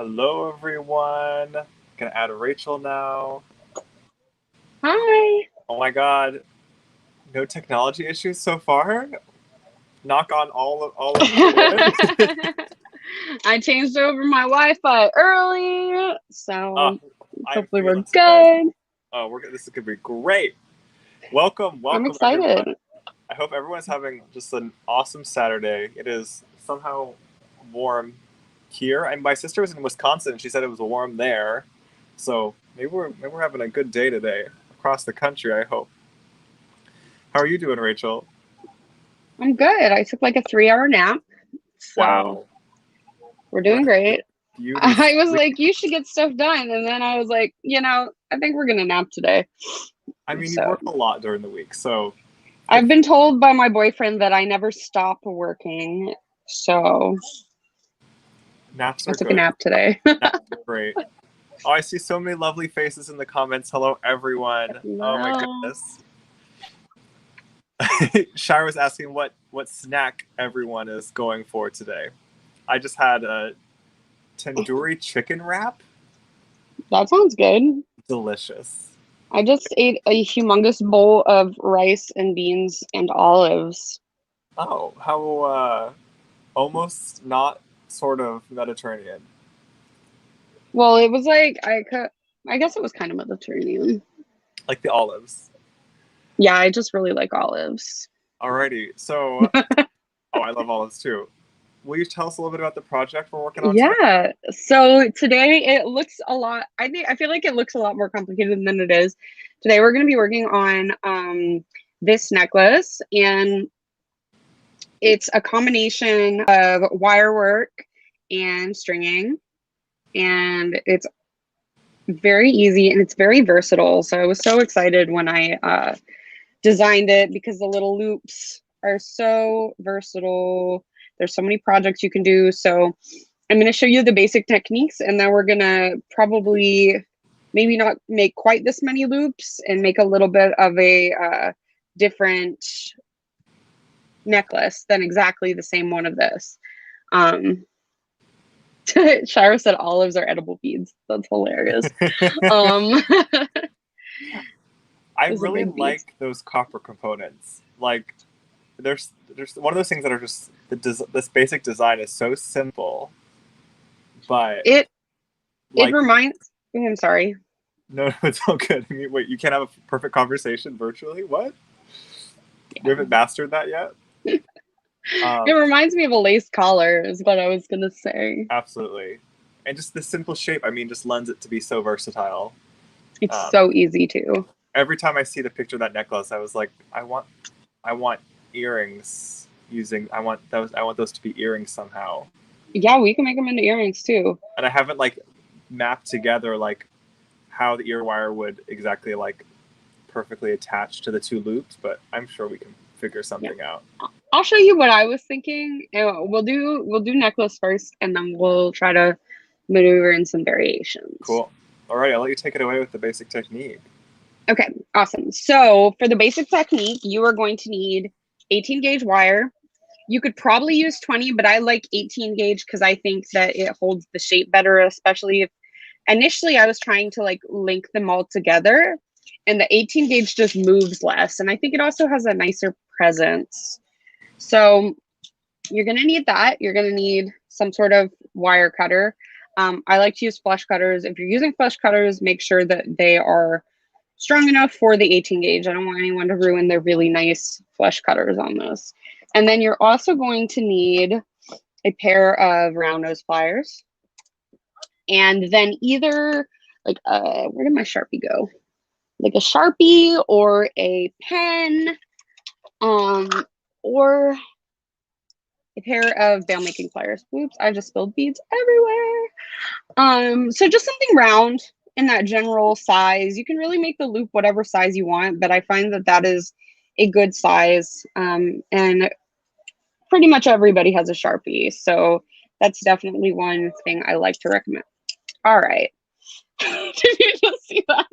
Hello, everyone. Gonna add Rachel now. Hi. Oh my God, no technology issues so far. Knock on all of wood. I changed over my Wi-Fi early, Oh, so I'm hopefully we're feeling surprised. good. Oh, this is gonna be great. Welcome, I'm welcome, excited. everyone. I hope everyone's having just an awesome Saturday. It is somehow warm here. And my sister was in Wisconsin. She said it was warm there. So maybe we're having a good day today across the country. I hope. How are you doing, Rachel? I'm good. I took like a 3-hour nap, so Wow, we're what doing great. beauty I was sleep. like, you should get stuff done, and then I was like, I think we're gonna nap today. I mean, you So work a lot during the week, so good I've for been told by my boyfriend that I never stop working, so you. Naps I are took a good. nap today. Naps are great. Oh, I see so many lovely faces in the comments. Hello, everyone. Oh my No. goodness. Shire was asking what snack everyone is going for today. I just had a tandoori chicken wrap. That sounds good. Delicious. I just ate a humongous bowl of rice and beans and olives. Oh, how almost not sort of Mediterranean. Well, it was like I guess it was kind of Mediterranean. Like the olives. Yeah, I just really like olives. Alrighty. So, oh, I love olives too. Will you tell us a little bit about the project we're working on today? Yeah. So today it looks a lot I feel like it looks a lot more complicated than it is. Today we're going to be working on this necklace, and it's a combination of wire work and stringing, and it's very easy and it's very versatile. So I was so excited when I designed it because the little loops are so versatile. There's so many projects you can do. So I'm going to show you the basic techniques, and then we're going to probably maybe not make quite this many loops and make a little bit of a different necklace than exactly the same one of this. Um, Shira said olives are edible beads. That's hilarious. Um, I those are really big beads. like those copper components. Like, there's one of those things that are just this basic design is so simple, but It it like reminds. I'm sorry. no, it's all good. I mean, wait, you can't have a perfect conversation virtually? What? You Yeah. haven't mastered that yet? It Um, reminds me of a lace collar, is what I was gonna say. Absolutely, and just the simple shape. I mean, just lends it to be so versatile. It's Um, so easy too. every time I see the picture of that necklace, I was like, I want earrings using. I want those to be earrings somehow. Yeah, we can make them into earrings too. And I haven't like mapped together like how the ear wire would exactly like perfectly attach to the two loops, but I'm sure we can figure Yeah. something out. I'll show you what I was thinking. We'll do necklace first, and then we'll try to maneuver in some variations. Cool. All right, I'll let you take it away with the basic technique. Okay, awesome. So for the basic technique, you are going to need 18 gauge wire. You could probably use 20, but I like 18 gauge because I think that it holds the shape better, especially if initially I was trying to like link them all together, and the 18 gauge just moves less. And I think it also has a nicer presence. So you're going to need that. You're going to need some sort of wire cutter. I like to use flush cutters. If you're using flush cutters, make sure that they are strong enough for the 18 gauge. I don't want anyone to ruin their really nice flush cutters on this. And then you're also going to need a pair of round nose pliers. And then either like, where did my Sharpie go? Like a Sharpie or a pen, or a pair of bail making pliers. Oops, I just spilled beads everywhere. So just something round in that general size. You can really make the loop whatever size you want, but I find that that is a good size. And pretty much everybody has a Sharpie, so that's definitely one thing I like to recommend. All right. Did you just see that?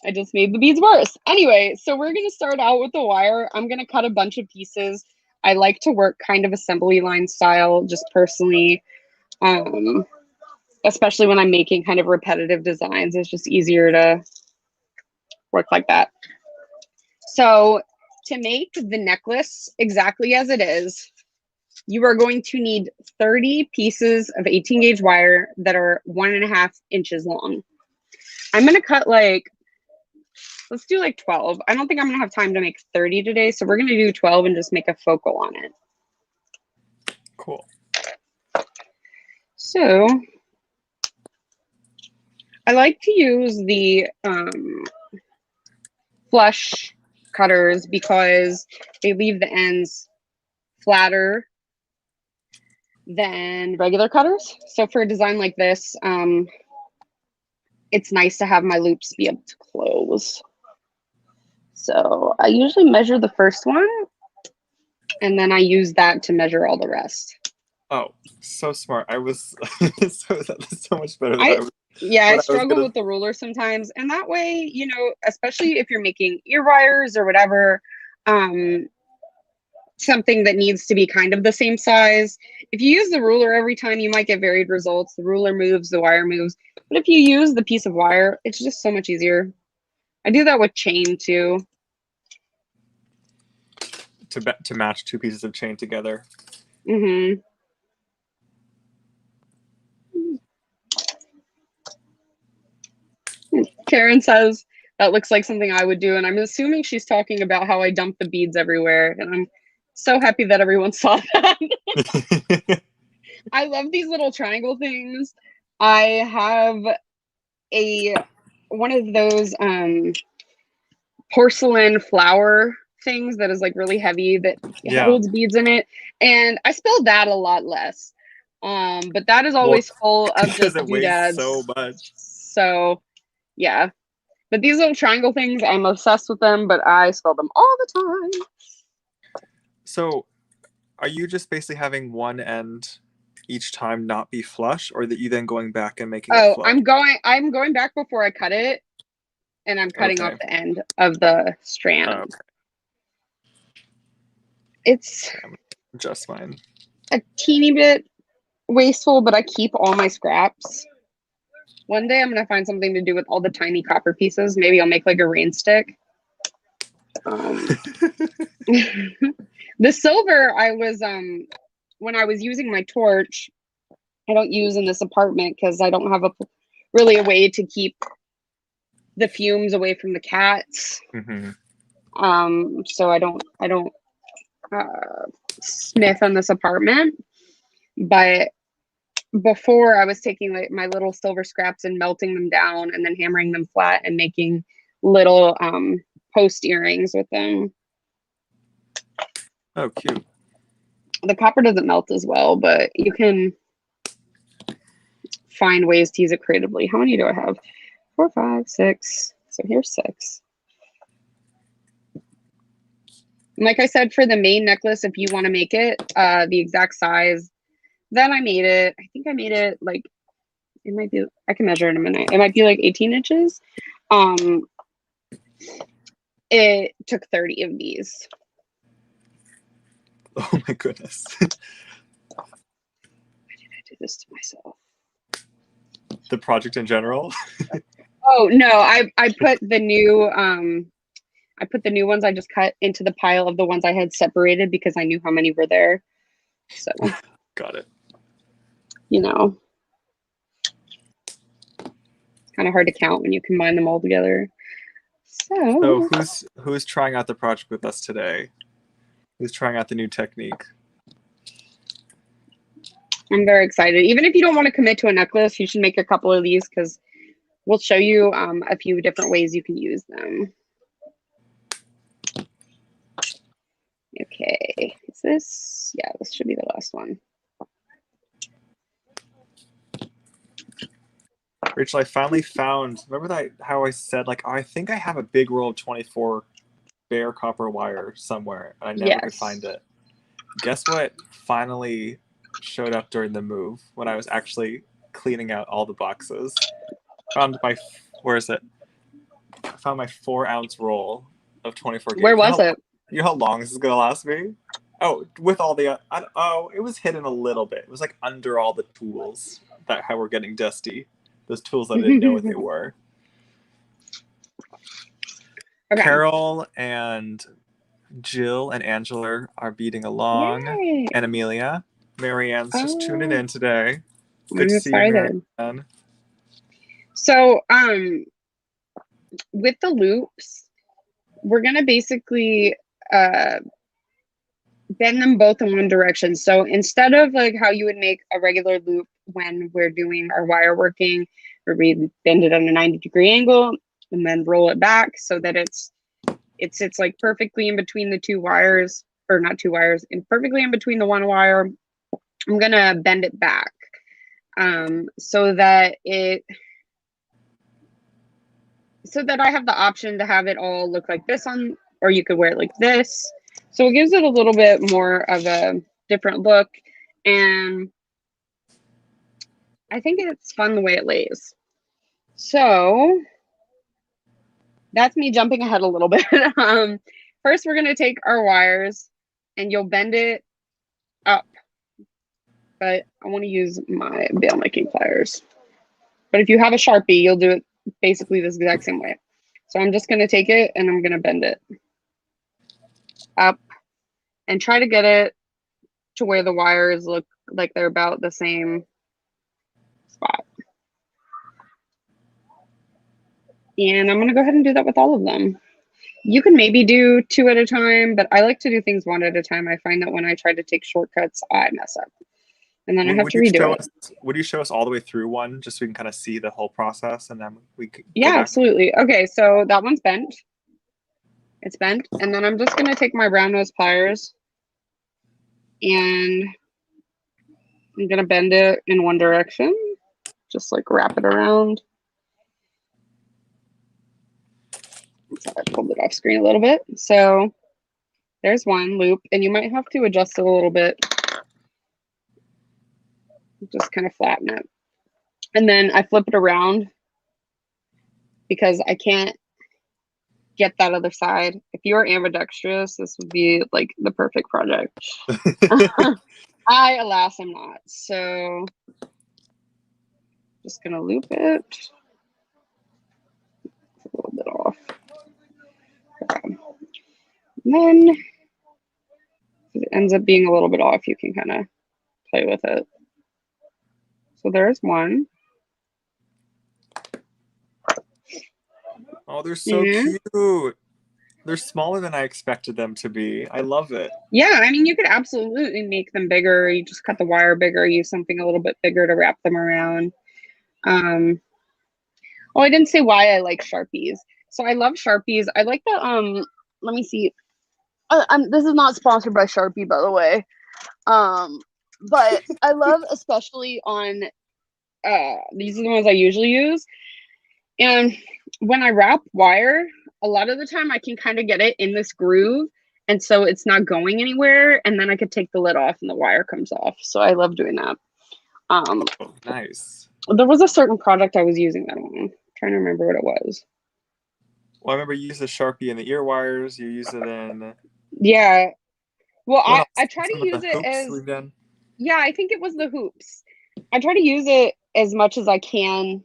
I just made the beads worse. Anyway, so we're going to start out with the wire. I'm going to cut a bunch of pieces. I like to work kind of assembly line style, just personally. Um, especially when I'm making kind of repetitive designs, it's just easier to work like that. So to make the necklace exactly as it is, you are going to need 30 pieces of 18 gauge wire that are 1.5 inches long. I'm going to cut like, let's do like 12. I don't think I'm going to have time to make 30 today. So we're going to do 12 and just make a focal on it. Cool. So I like to use the flush cutters because they leave the ends flatter than regular cutters. So for a design like this, it's nice to have my loops be able to close. So I usually measure the first one and then I use that to measure all the rest. Oh, so smart. I was that's so much better than I was. Yeah, I struggle with the ruler sometimes. And that way, you know, especially if you're making ear wires or whatever, something that needs to be kind of the same size. If you use the ruler every time, you might get varied results. The ruler moves, the wire moves. But if you use the piece of wire, it's just so much easier. I do that with chain too. To match two pieces of chain together. Mm-hmm. Karen says that looks like something I would do, and I'm assuming she's talking about how I dump the beads everywhere, and I'm so happy that everyone saw that. I love these little triangle things. I have one of those porcelain flower things that is like really heavy that holds beads in it, and I spilled that a lot less. But that is always full of just doodads. So much. So yeah. But these little triangle things, I'm obsessed with them, but I spill them all the time. So are you just basically having one end each time not be flush, or that you then going back and making it flush? I'm going back before I cut it, and I'm cutting off the end of the strand. Oh, okay. It's just mine. A teeny bit wasteful, but I keep all my scraps. One day I'm gonna find something to do with all the tiny copper pieces. Maybe I'll make like a rain stick. The silver I was when I was using my torch, I don't use in this apartment because I don't have really a way to keep the fumes away from the cats. Mm-hmm. So I don't sniff in this apartment. But before, I was taking like my little silver scraps and melting them down and then hammering them flat and making little post earrings with them. Oh, cute. The copper doesn't melt as well, but you can find ways to use it creatively. How many do I have? 4, 5, 6. So here's 6. And like I said, for the main necklace, if you want to make it the exact size, then I made it. I think I made it like, it might be, I can measure in a minute. It might be like 18 inches. It took 30 of these. Oh my goodness. Why did I do this to myself? The project in general? Oh no, I put the new ones I just cut into the pile of the ones I had separated because I knew how many were there. So got it. You know, it's kind of hard to count when you combine them all together. So who's trying out the project with us today? Who's trying out the new technique? I'm very excited. Even if you don't want to commit to a necklace, you should make a couple of these because we'll show you a few different ways you can use them. Okay, is this? Yeah, this should be the last one. Rachel, I finally found, remember that how I said like, oh, I think I have a big roll of 24 bare copper wire somewhere, and I never could find it. Guess what finally showed up during the move when I was actually cleaning out all the boxes? Found my, where is it? I found my 4-ounce roll of 24 gauge. Where was it? You know how long this is gonna last me? Oh, with all the oh, it was hidden a little bit. It was like under all the tools that how we're getting dusty. Those tools I didn't know what they were. Okay. Carol and Jill and Angela are beating along, Yay. and Amelia. Marianne's just tuning Oh, in today. Good I'm to see you, excited. Marianne. So, with the loops, we're gonna basically uh bend them both in one direction. So instead of like how you would make a regular loop when we're doing our wire working, where we bend it at a 90-degree angle and then roll it back so that it sits like perfectly in between the two wires, or not two wires, and perfectly in between the one wire. I'm gonna bend it back so that I have the option to have it all look like this on, or you could wear it like this. So it gives it a little bit more of a different look. And I think it's fun the way it lays. So that's me jumping ahead a little bit. First, we're going to take our wires and you'll bend it up. But I want to use my bail making pliers. But if you have a Sharpie, you'll do it basically this exact same way. So I'm just going to take it and I'm going to bend it up and try to get it to where the wires look like they're about the same spot. And I'm going to go ahead and do that with all of them. You can maybe do 2 at a time, but I like to do things 1 at a time. I find that when I try to take shortcuts, I mess up. And then I have Would to you redo show it. us? Would you show us all the way through one, just so we can kind of see the whole process, and then we could go Yeah, back? absolutely. Okay, so that one's bent. It's bent. And then I'm just going to take my brown nose pliers and I'm going to bend it in one direction. Just like wrap it around. Sorry, I pulled it off screen a little bit. So there's one loop, and you might have to adjust it a little bit. Just kind of flatten it. And then I flip it around because I can't get that other side. If you're ambidextrous, this would be like the perfect project. I, alas, am not. So just gonna loop it. A little bit off. Okay. And then if it ends up being a little bit off, you can kind of play with it. So there's one. Oh, they're so cute. They're smaller than I expected them to be. I love it. Yeah, I mean, you could absolutely make them bigger. You just cut the wire bigger, use something a little bit bigger to wrap them around. Oh, I didn't say why I like Sharpies. So I love Sharpies. I like the let me see. This is not sponsored by Sharpie, by the way. But I love, especially on these are the ones I usually use. And when I wrap wire, a lot of the time I can kind of get it in this groove, and so it's not going anywhere, and then I could take the lid off and the wire comes off. So I love doing that. Oh, nice. There was a certain product I was using that on. I'm trying to remember what it was. Well, I remember you used the Sharpie in the ear wires. You used it in. Yeah. Well, What else? I try to Some of the use it hoops as, we've done. yeah, I think it was the hoops. I try to use it as much as I can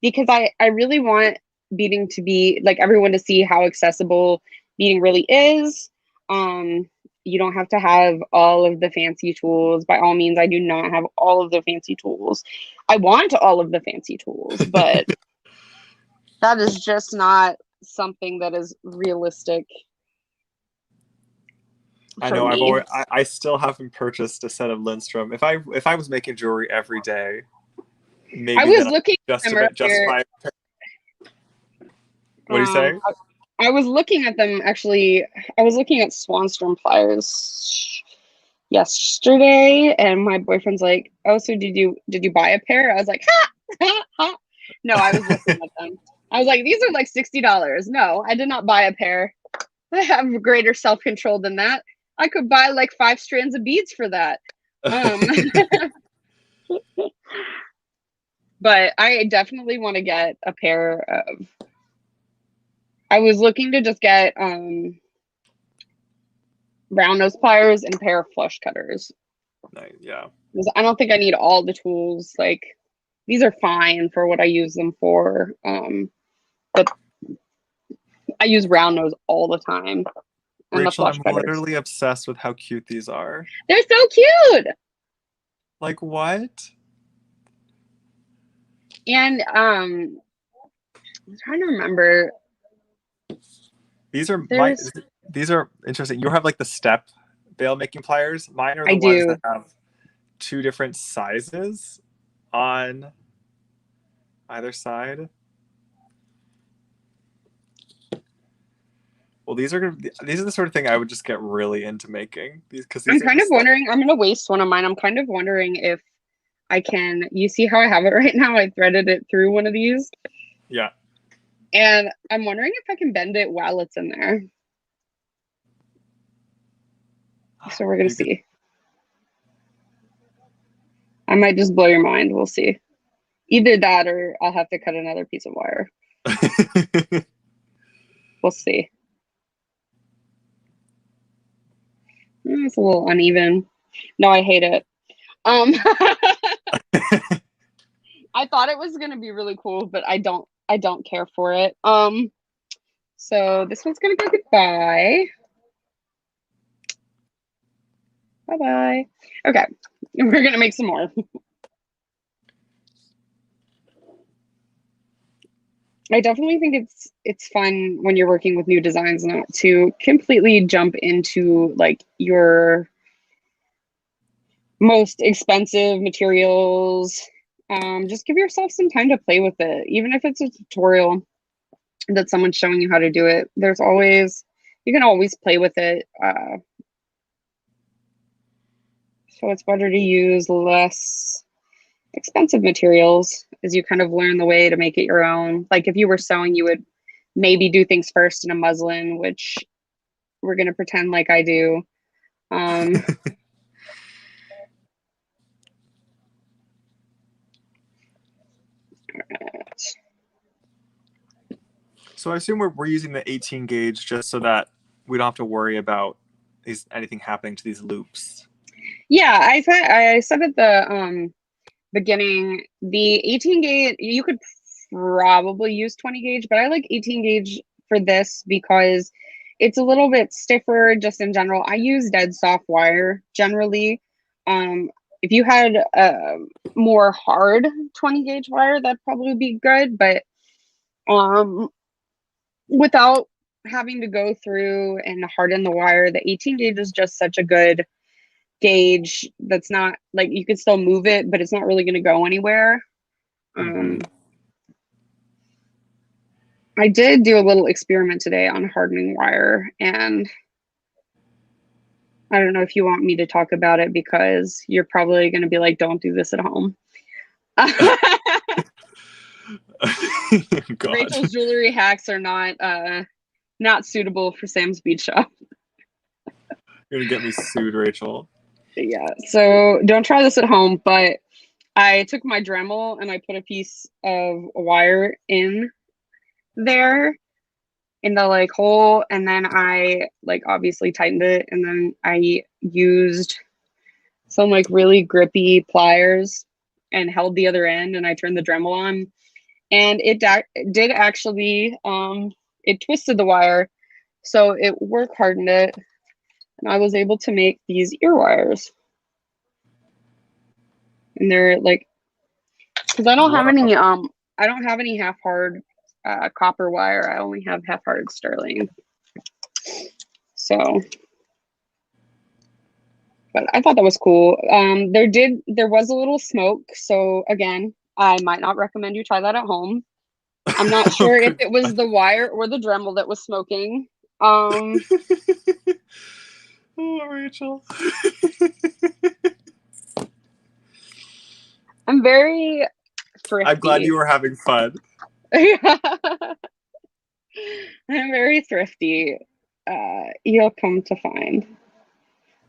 because I really want beading to be like everyone to see how accessible beading really is. You don't have to have all of the fancy tools. By all means, I do not have all of the fancy tools. I want all of the fancy tools, but that is just not something that is realistic I for know. me. I still haven't purchased a set of Lindstrom. If I was making jewelry every day, I maybe was then I looking just at them about earlier. justify. What do you say? I was looking at them actually. I was looking at Swanstrom pliers yesterday, and my boyfriend's like, "Oh, so did you buy a pair?" I was like, "Ha, ha, ha." No, I was looking at them. I was like, "These are like $60." No, I did not buy a pair. I have greater self control than that. I could buy like 5 strands of beads for that. Um, but I definitely want to get a pair of. I was looking to just get round nose pliers, and a pair of flush cutters. Nice. Yeah. I don't think I need all the tools. Like, these are fine for what I use them for. But I use round nose all the time. And the Rachel, flush I'm cutters. literally obsessed with how cute these are. They're so cute. Like what? And I'm trying to remember. These are my. There's These are interesting. You have like the step bail making pliers. Mine are I the ones do. that have two different sizes on either side. Well, these are the sort of thing I would just get really into making. Because I'm these are kind of just like, wondering. I'm gonna waste one of mine. I'm kind of wondering if I can. You see how I have it right now? I threaded it through one of these. yeah. And I'm wondering if I can bend it while it's in there. So we're gonna see. I might just blow your mind. We'll see. Either that or I'll have to cut another piece of wire. We'll see. It's a little uneven. No, I hate it. I thought it was gonna be really cool, but I don't care for it. So this one's gonna go goodbye. Bye-bye. Okay. We're gonna make some more. I definitely think it's fun when you're working with new designs not to completely jump into like your most expensive materials. Just give yourself some time to play with it, even if it's a tutorial that someone's showing you how to do it. You can always play with it. So it's better to use less expensive materials as you kind of learn the way to make it your own. Like if you were sewing, you would maybe do things first in a muslin, which we're going to pretend like I do. So I assume we're using the 18 gauge just so that we don't have to worry about anything happening to these loops. Yeah, I said at the beginning, the 18 gauge, you could probably use 20 gauge, but I like 18 gauge for this because it's a little bit stiffer just in general. I use dead soft wire generally. If you had a more hard 20 gauge wire, that'd probably be good, but without having to go through and harden the wire, the 18 gauge is just such a good gauge that's not like you could still move it, but it's not really going to go anywhere. I did do a little experiment today on hardening wire, and I don't know if you want me to talk about it because you're probably going to be like, don't do this at home. God. Rachel's jewelry hacks are not suitable for Sam's bead shop. You're gonna get me sued, Rachel. Yeah, so don't try this at home, but I took my Dremel and I put a piece of wire in there in the like hole, and then I like obviously tightened it, and then I used some like really grippy pliers and held the other end, and I turned the Dremel on, and it did actually it twisted the wire, so it work hardened it, and I was able to make these ear wires. And they're like, because I don't have any half hard copper wire. I only have half hard sterling. So, but I thought that was cool. There was a little smoke. So again, I might not recommend you try that at home. I'm not sure if it was the wire or the Dremel that was smoking. Oh, Rachel. I'm very thrifty. I'm glad you were having fun. I'm very thrifty. You'll come to find.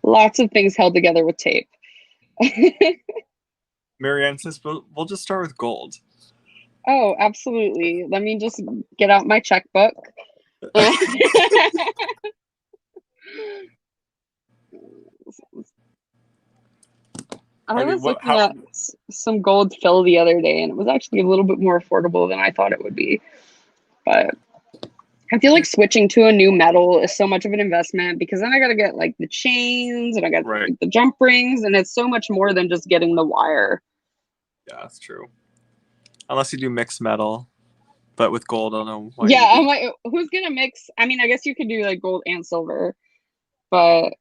Lots of things held together with tape. Marianne says we'll just start with gold. Oh, absolutely. Let me just get out my checkbook. I mean, was looking at some gold fill the other day, and it was actually a little bit more affordable than I thought it would be. But I feel like switching to a new metal is so much of an investment because then I got to get like the chains and I got right. like, the jump rings, and it's so much more than just getting the wire. Yeah, that's true. Unless you do mixed metal, but with gold, I don't know why. Yeah, I'm like, who's gonna mix? I mean, I guess you could do like gold and silver, but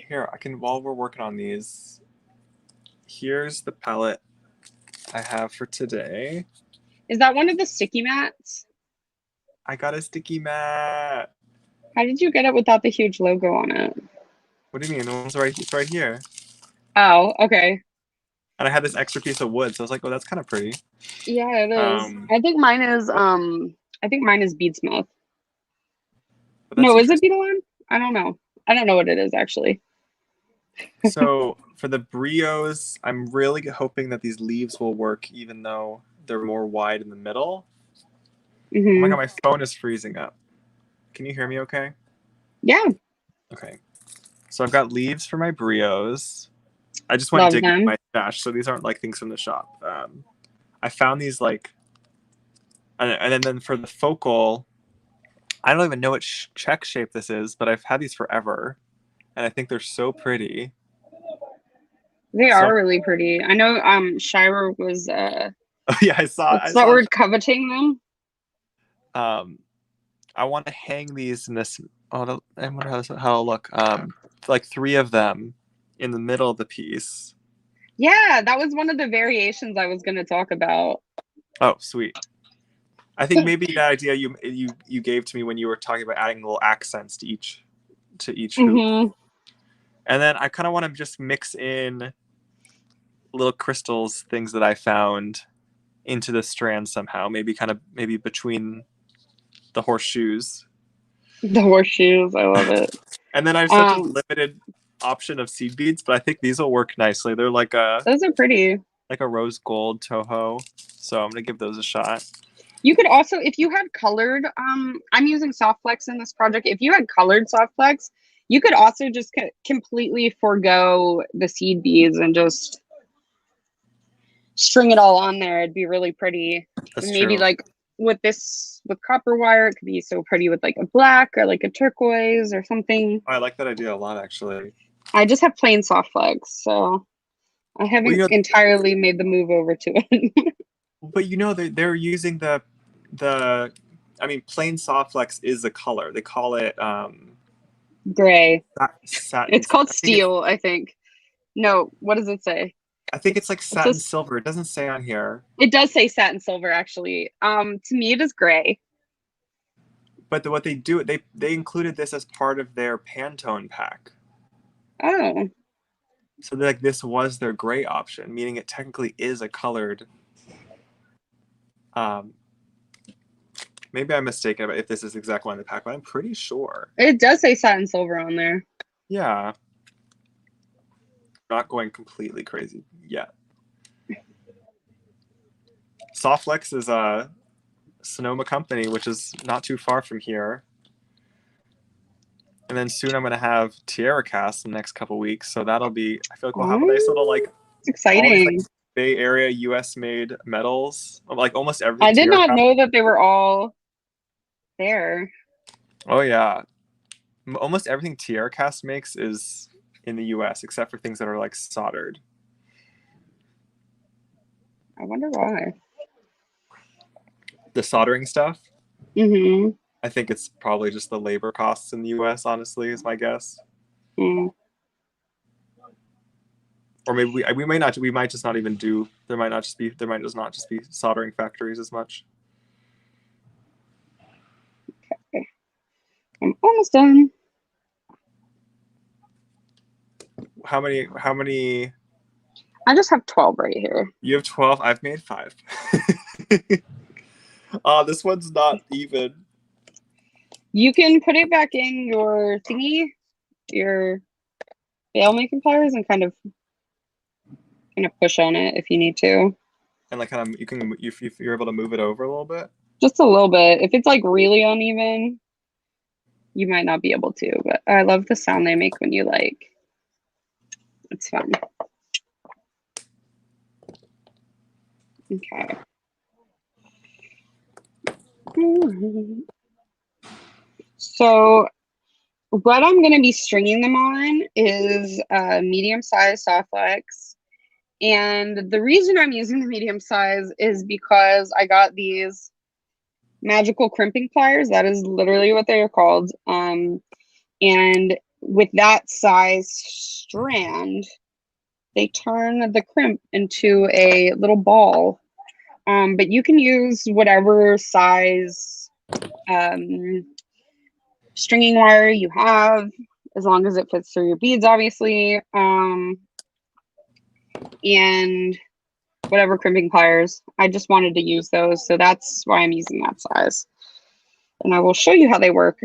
here I can while we're working on these. Here's the palette I have for today. is that one of the sticky mats? I got a sticky mat. How did you get it without the huge logo on it? What do you mean? The one's right. It's right here. Oh, okay. And I had this extra piece of wood, so I was like, "Oh, that's kind of pretty." Yeah, it is. I think mine is beadsmith. But that's No, is it interesting. beadle? I don't know. I don't know what it is actually. So for the brios, I'm really hoping that these leaves will work, even though they're more wide in the middle. Oh my god, my phone is freezing up. Can you hear me okay? Yeah. Okay. So I've got leaves for my brios. I just went Love digging in them. my stash, so these aren't like things from the shop. I found these like, and then for the focal, I don't even know what check shape this is, but I've had these forever, and I think they're so pretty. They So are really pretty. I know Shira was oh yeah, I saw. what's that word? Coveting them. I want to hang these in this. Oh, I wonder how it'll look. Like 3 of them in the middle of the piece. Yeah, that was one of the variations I was going to talk about. Oh, sweet. I think maybe that idea you gave to me when you were talking about adding little accents to each hoop. And then I kind of want to just mix in little crystals, things that I found into the strand somehow. Maybe between the horseshoes. The horseshoes, I love it. And then I have such a limited option of seed beads, but I think these will work nicely. They're like those are pretty. Like a rose gold Toho. So I'm gonna give those a shot. You could also, if you had colored, I'm using soft flex in this project. If you had colored soft flex, you could also just completely forego the seed beads and just string it all on there. It'd be really pretty. That's Maybe true. like with copper wire, it could be so pretty with like a black or like a turquoise or something. I like that idea a lot, actually. I just have plain soft flex, so I haven't entirely made the move over to it. But they're using the I mean, plain soft flex is a color. They call it gray. Satin. It's called steel, I think. No, what does it say? I think it's like satin silver. It doesn't say on here. It does say satin silver, actually. To me, it is gray. But what they do, they included this as part of their Pantone pack. Oh. So like this was their gray option, meaning it technically is a colored. Maybe I'm mistaken about if this is exactly on the pack, but I'm pretty sure. It does say satin silver on there. Yeah. Not going completely crazy yet. Softflex is a Sonoma company, which is not too far from here. And then soon I'm going to have Tierra Cast in the next couple weeks. So that'll be, I feel like we'll have a nice little, like, it's exciting. These, like, Bay Area US made metals. Like almost everything. I did not know that they were all there. Oh, yeah. Almost everything Tierra Cast makes is in the US, except for things that are like soldered. I wonder why. The soldering stuff? Mm-hmm. I think it's probably just the labor costs in the US, honestly, is my guess. Mm. Or maybe we might just not even do, there might just not just be soldering factories as much. Okay. I'm almost done. How many? I just have 12 right here. You have 12? I've made 5. Oh, this one's not even. You can put it back in your thingy, your bail making pliers, and kind of push on it if you need to. And like kind of you're able to move it over a little bit. Just a little bit. If it's like really uneven, You might not be able to, but I love the sound they make when you like. It's fun. Okay. So what I'm going to be stringing them on is a medium-sized soft flex. And the reason I'm using the medium size is because I got these magical crimping pliers. That is literally what they are called. And with that size strand, they turn the crimp into a little ball. But you can use whatever size stringing wire you have, as long as it fits through your beads, obviously. And whatever crimping pliers. I just wanted to use those, so that's why I'm using that size. And I will show you how they work.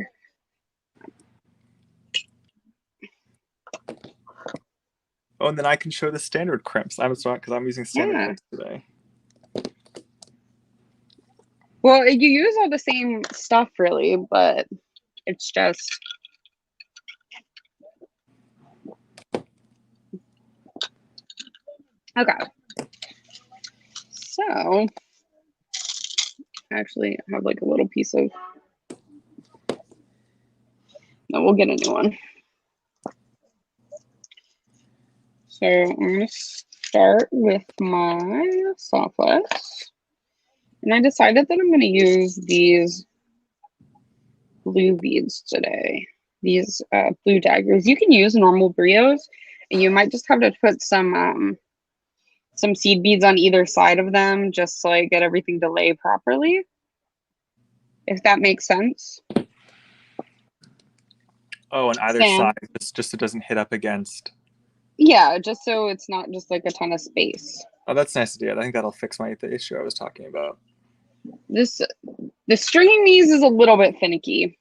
Oh, and then I can show the standard crimps. I'm sorry, because I'm using standard crimps today. Well, you use all the same stuff, really, but it's just... Okay. So, actually, I have like a little piece of... No, we'll get a new one. So, I'm going to start with my softflex. And I decided that I'm going to use these blue beads today. These blue daggers. You can use normal brios, and you might just have to put some seed beads on either side of them just to like get everything to lay properly, if that makes sense. Oh, on either side, just so it doesn't hit up against. Yeah, just so it's not just like a ton of space. Oh, that's nice to do. I think that'll fix the issue I was talking about. The stringing these is a little bit finicky.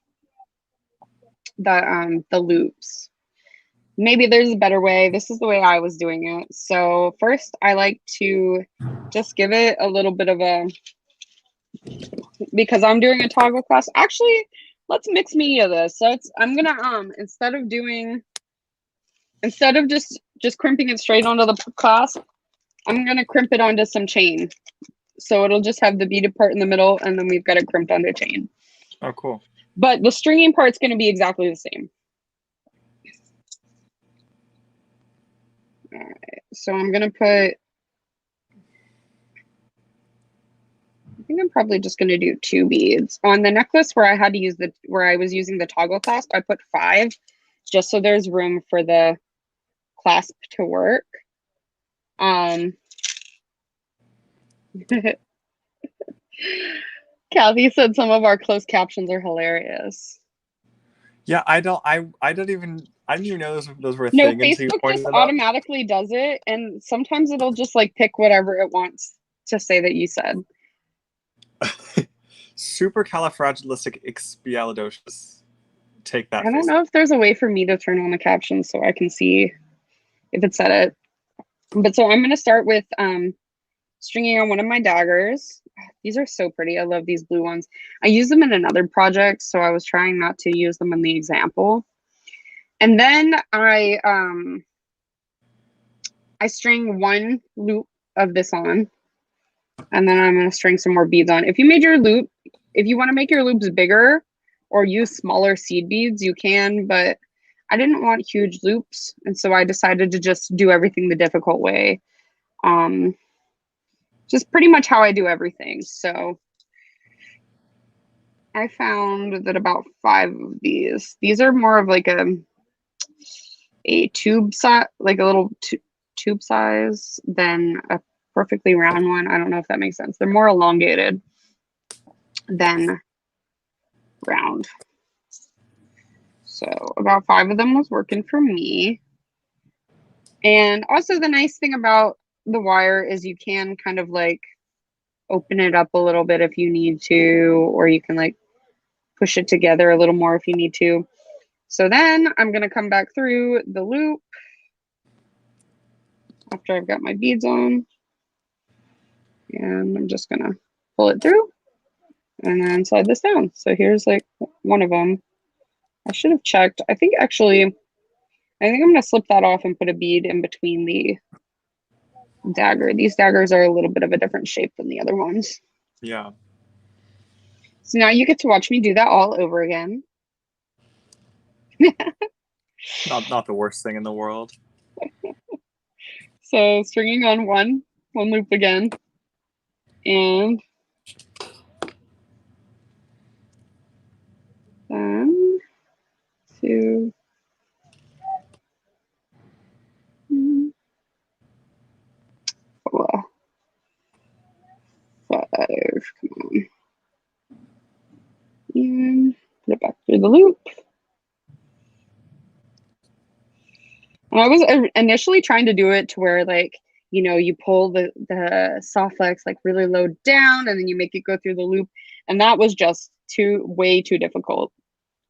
The loops. Maybe there's a better way. This is the way I was doing it. So first I like to just give it a little bit of a, because I'm doing a toggle class. Actually, let's mix media this. So I'm gonna instead of just crimping it straight onto the clasp, I'm gonna crimp it onto some chain. So it'll just have the beaded part in the middle, and then we've got it crimped onto chain. Oh, cool. But the stringing part's gonna be exactly the same. All right, so I'm gonna put, I think I'm probably just gonna do 2 beads. On the necklace where I was using the toggle clasp, I put 5, just so there's room for the clasp to work. Kathy said some of our closed captions are hilarious. Yeah, I didn't even know those were a no, thing. Facebook just automatically does it, and sometimes it'll just like pick whatever it wants to say that you said. Supercalifragilisticexpialidocious. Take that. I don't know if there's a way for me to turn on the captions so I can see if it said it. But so I'm going to start with stringing on one of my daggers. These are so pretty. I love these blue ones. I use them in another project, so I was trying not to use them in the example. And then I string 1 loop of this on, and then I'm going to string some more beads on. If you want to make your loops bigger or use smaller seed beads, you can, but I didn't want huge loops, and so I decided to just do everything the difficult way. Just pretty much how I do everything. So I found that about 5 of these are more of like a tube size, like a little tube size than a perfectly round one. I don't know if that makes sense. They're more elongated than round. So about 5 of them was working for me. And also the nice thing about the wire is you can kind of like open it up a little bit if you need to, or you can like push it together a little more if you need to. So then I'm going to come back through the loop after I've got my beads on, and I'm just going to pull it through and then slide this down. So here's like one of them. I should have checked. I think actually, I think I'm gonna slip that off and put a bead in between the dagger. These daggers are a little bit of a different shape than the other ones. Yeah. So now you get to watch me do that all over again. Not the worst thing in the world. So stringing on one loop again, and then 2, 4, 5. Come on, and put it back through the loop. And I was initially trying to do it to where, like, you know, you pull the soft flex like really low down and then you make it go through the loop. And that was just way too difficult.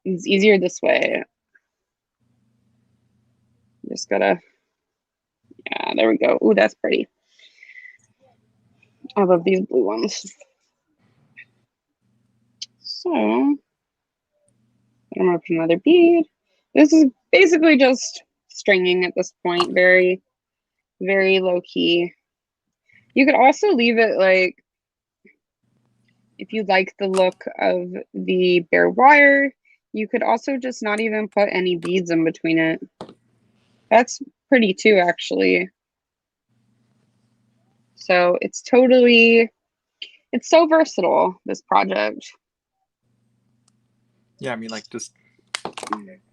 It's easier this way. Just gotta, yeah, there we go. Ooh, that's pretty. I love these blue ones. So I'm gonna put another bead. This is basically just stringing at this point, very, very low key. You could also leave it like, if you like the look of the bare wire, you could also just not even put any beads in between it. That's pretty too, actually. So it's so versatile, this project. Yeah, I mean, like just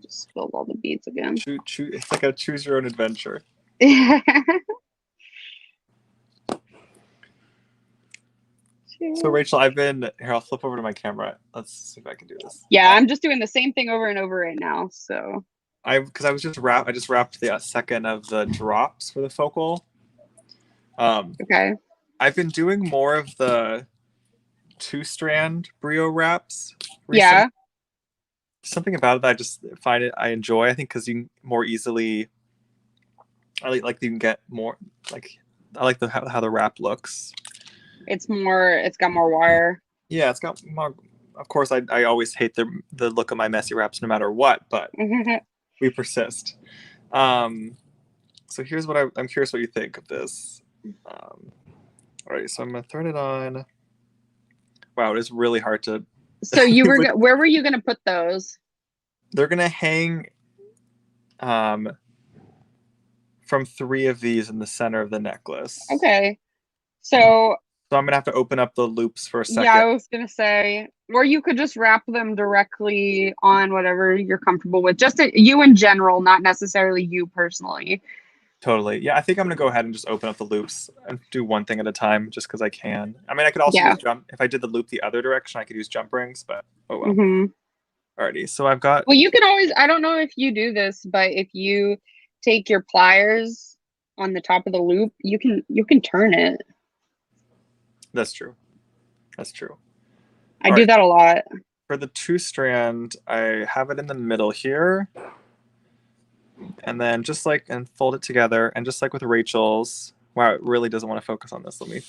spilled all the beads again. It's like a choose your own adventure. So Rachel, here, I'll flip over to my camera. Let's see if I can do this. Yeah, I'm just doing the same thing over and over right now. So I just wrapped the second of the drops for the focal. Okay. I've been doing more of the 2-strand brio wraps recently. Yeah. Something about it that I just find I enjoy. I think because you more easily, you can get more, like, I like how the wrap looks. It's got more wire. Yeah, it's got more. Of course, I always hate the look of my messy wraps no matter what, but we persist. So here's what I'm curious what you think of this. All right, so I'm gonna thread it on. Wow, it is really hard to. So where were you gonna put those? They're gonna hang from 3 of these in the center of the necklace. Okay. So I'm gonna have to open up the loops for a second. Yeah, I was gonna say, or you could just wrap them directly on whatever you're comfortable with. Just you in general, not necessarily you personally. Totally. Yeah, I think I'm gonna go ahead and just open up the loops and do one thing at a time, just because I can. I mean, I could also use jump. If I did the loop the other direction, I could use jump rings, but oh well. Alrighty, so I've got. Well, you can always. I don't know if you do this, but if you take your pliers on the top of the loop, you can turn it. That's true. That's true. I do that a lot. For the 2-strand, I have it in the middle here. And then and fold it together. And just like with Rachel's, wow, it really doesn't want to focus on this. Let me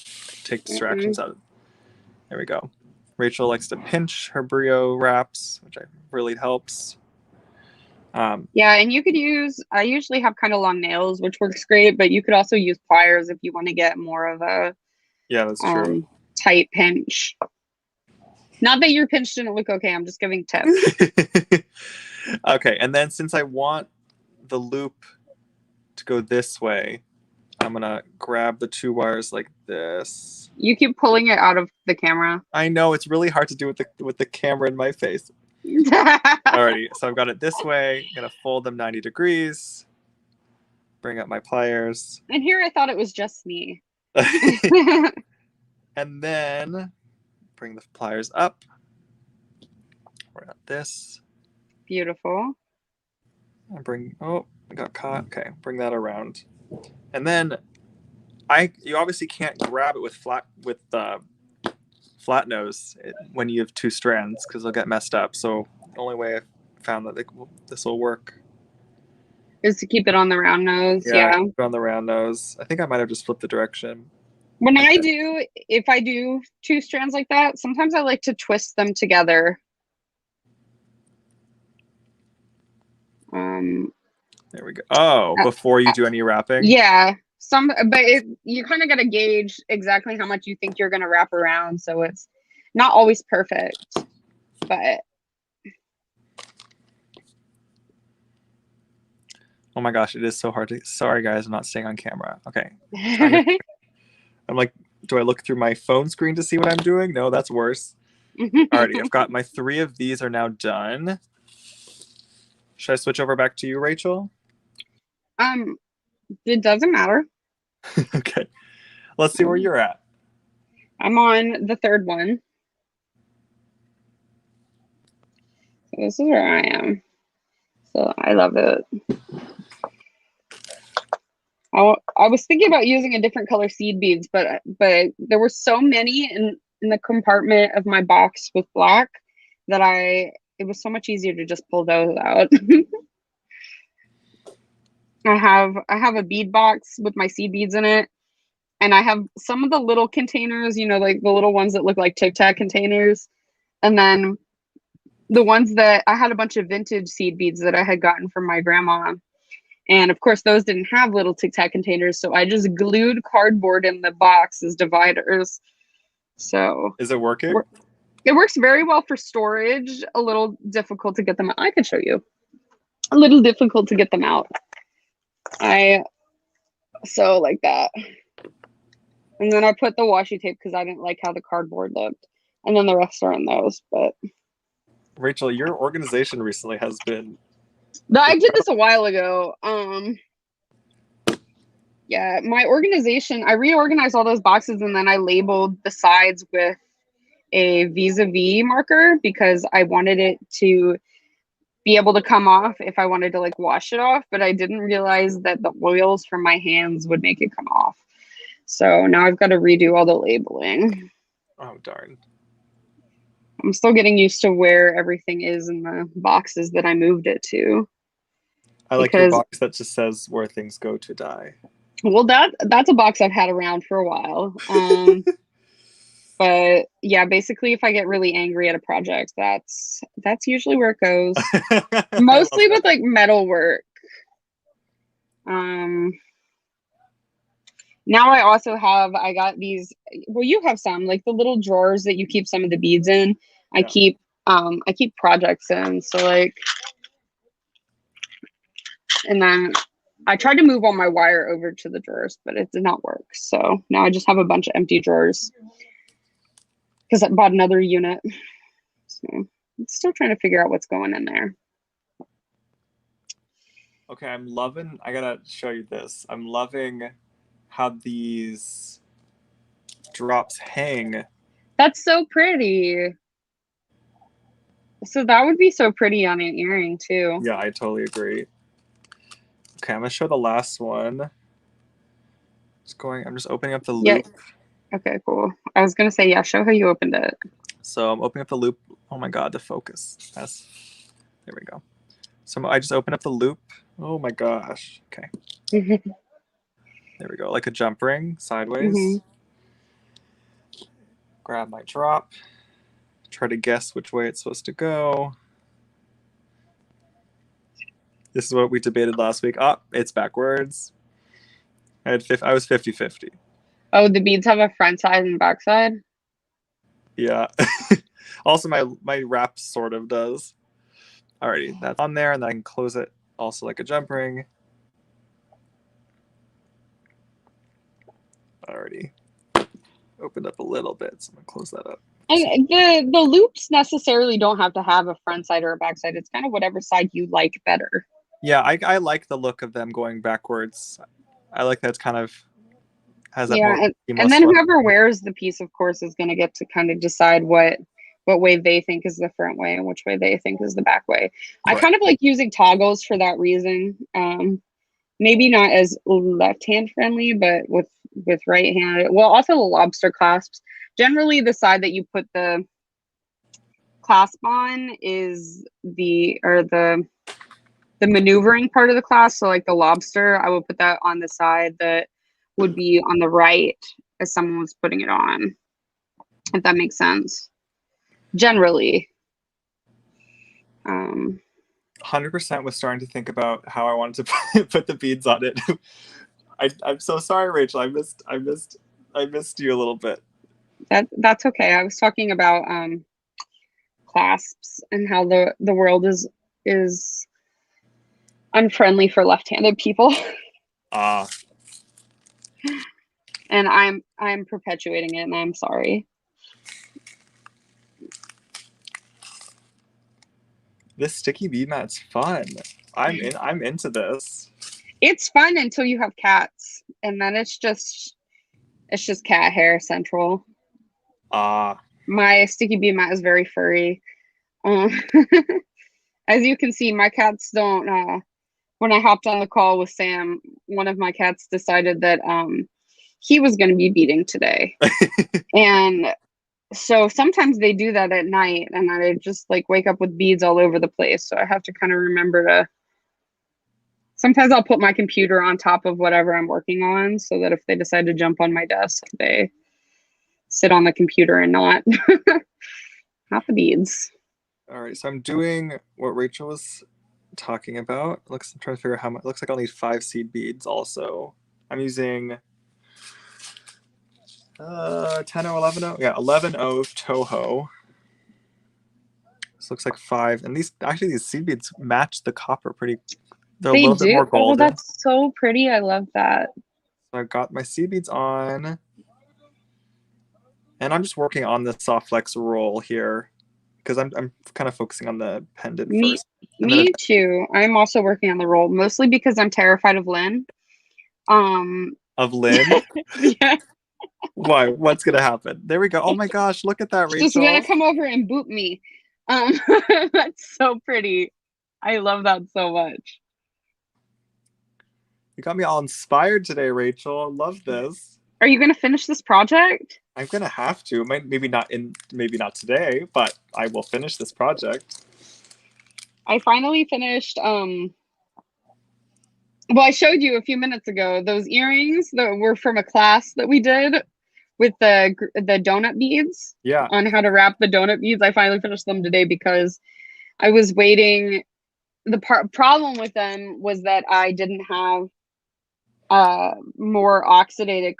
take distractions out. There we go. Rachel likes to pinch her brio wraps, which really helps. Yeah, and you could I usually have kind of long nails, which works great, but you could also use pliers if you want to get more of a that's true. Tight pinch. Not that your pinch didn't look okay, I'm just giving tips. Okay, and then since I want the loop to go this way, I'm gonna grab the 2 wires like this. You keep pulling it out of the camera. I know, it's really hard to do with the camera in my face. Alrighty, so I've got it this way. I'm gonna fold them 90 degrees. Bring up my pliers. And here I thought it was just me. And then bring the pliers up. We're at this. Beautiful. I got caught. Okay, bring that around. And then you obviously can't grab it with flat nose when you have 2 strands because they'll get messed up. So the only way I found that this will work is to keep it on the round nose. Yeah. Keep it on the round nose. I think I might have just flipped the direction. If I do 2 strands like that, sometimes I like to twist them together. There we go. Oh, before you do any wrapping? Yeah. You kind of got to gauge exactly how much you think you're going to wrap around. So it's not always perfect, but. Oh my gosh, it is so hard to. Sorry, guys, I'm not staying on camera. Okay. I'm like, do I look through my phone screen to see what I'm doing? No, that's worse. Alrighty, I've got my 3 of these are now done. Should I switch over back to you, Rachel? It doesn't matter. Okay. Let's see where you're at. I'm on the 3rd one. So this is where I am. So I love it. I was thinking about using a different color seed beads, but there were so many in the compartment of my box with black that it was so much easier to just pull those out. I have a bead box with my seed beads in it, and I have some of the little containers, you know, like the little ones that look like Tic Tac containers, and then the ones that I had a bunch of vintage seed beads that I had gotten from my grandma. And of course, those didn't have little Tic Tac containers, so I just glued cardboard in the box as dividers. So is it working? It works very well for storage. A little difficult to get them out. I could show you. A little difficult to get them out. So like that. And then I put the washi tape because I didn't like how the cardboard looked. And then the rest are in those. But Rachel, your organization recently has been. I did this a while ago. Yeah, my organization, I reorganized all those boxes and then I labeled the sides with a vis-a-vis marker because I wanted it to be able to come off if I wanted to like wash it off, but I didn't realize that the oils from my hands would make it come off. So now I've got to redo all the labeling. Oh, darn. I'm still getting used to where everything is in the boxes that I moved it to. I like your box that just says where things go to die. Well, that's a box I've had around for a while. But yeah, basically if I get really angry at a project, that's usually where it goes. Mostly with like metal work. Now I got these, well, you have some, like the little drawers that you keep some of the beads in. I keep projects in. So like, and then I tried to move all my wire over to the drawers, but it did not work. So now I just have a bunch of empty drawers because I bought another unit. So I'm still trying to figure out what's going in there. Okay, I gotta show you this. I'm loving how these drops hang. That's so pretty. So that would be so pretty on an earring too. Yeah, I totally agree. Okay, I'm gonna show the last one. I'm just opening up the loop. Yeah. Okay, cool. I was gonna say, yeah, show how you opened it. So I'm opening up the loop. Oh my god, the focus. There we go. So I just open up the loop. Oh my gosh. Okay. There we go, like a jump ring sideways. Grab my drop. Try to guess which way it's supposed to go. This is what we debated last week. It's backwards. I was 50-50. Oh, the beads have a front side and back side? Yeah. Also, my wrap sort of does. Alrighty, that's on there, and then I can close it also like a jump ring. Alrighty. Opened up a little bit, so I'm gonna close that up. And the loops necessarily don't have to have a front side or a back side. It's kind of whatever side you like better. Yeah, I like the look of them going backwards. I like that it's kind of has that. Yeah, and then whoever wears the piece, of course, is going to get to kind of decide what way they think is the front way and which way they think is the back way. Right. I kind of like using toggles for that reason. Maybe not as left hand friendly, but with right hand. Well, also the lobster clasps. Generally, the side that you put the clasp on is the maneuvering part of the clasp. So like the lobster, I would put that on the side that would be on the right as someone was putting it on, if that makes sense. Generally. 100% was starting to think about how I wanted to put the beads on it. I'm so sorry, Rachel. I missed you a little bit. That's okay. I was talking about clasps and how the world is unfriendly for left-handed people. Ah, And I'm perpetuating it, and I'm sorry. this sticky bead mat's fun. I'm into this. It's fun until you have cats, and then it's just cat hair central. Ah, My sticky bead mat is very furry. Um, as you can see, my cats don't. When I hopped on the call with Sam, one of my cats decided that he was going to be beading today, and so sometimes they do that at night, and I just like wake up with beads all over the place. So I have to kind of remember to. Sometimes I'll put my computer on top of whatever I'm working on, so that if they decide to jump on my desk, they sit on the computer and not the beads. all right. So I'm doing what Rachel was talking about. I'm trying to figure out how much. Looks like I'll need 5 seed beads. Also, I'm using 10 11 yeah, 11 Toho. This looks like 5, and these seed beads match the copper pretty. They're a They little bit do. more Oh, golden. that's so pretty. I love that. So I've got my seed beads on, and I'm just working on the soft flex roll here because I'm kind of focusing on the pendant Me, first, and then me too. I'm also working on the roll, mostly because I'm terrified of Lynn. Um, of Lynn. yeah, Why? What's gonna happen? There we go. Oh my gosh, look at that, she's gonna Rachel. come over and boot me. Um, that's so pretty. I love that so much. You got me all inspired today, Rachel. Love this. Are you gonna finish this project? I'm gonna have to. Maybe not today, but I will finish this project. I finally finished. Well, I showed you a few minutes ago those earrings that were from a class that we did with the donut beads Yeah. on how to wrap the donut beads. I finally finished them today because I was waiting. The problem with them was that I didn't have more oxidized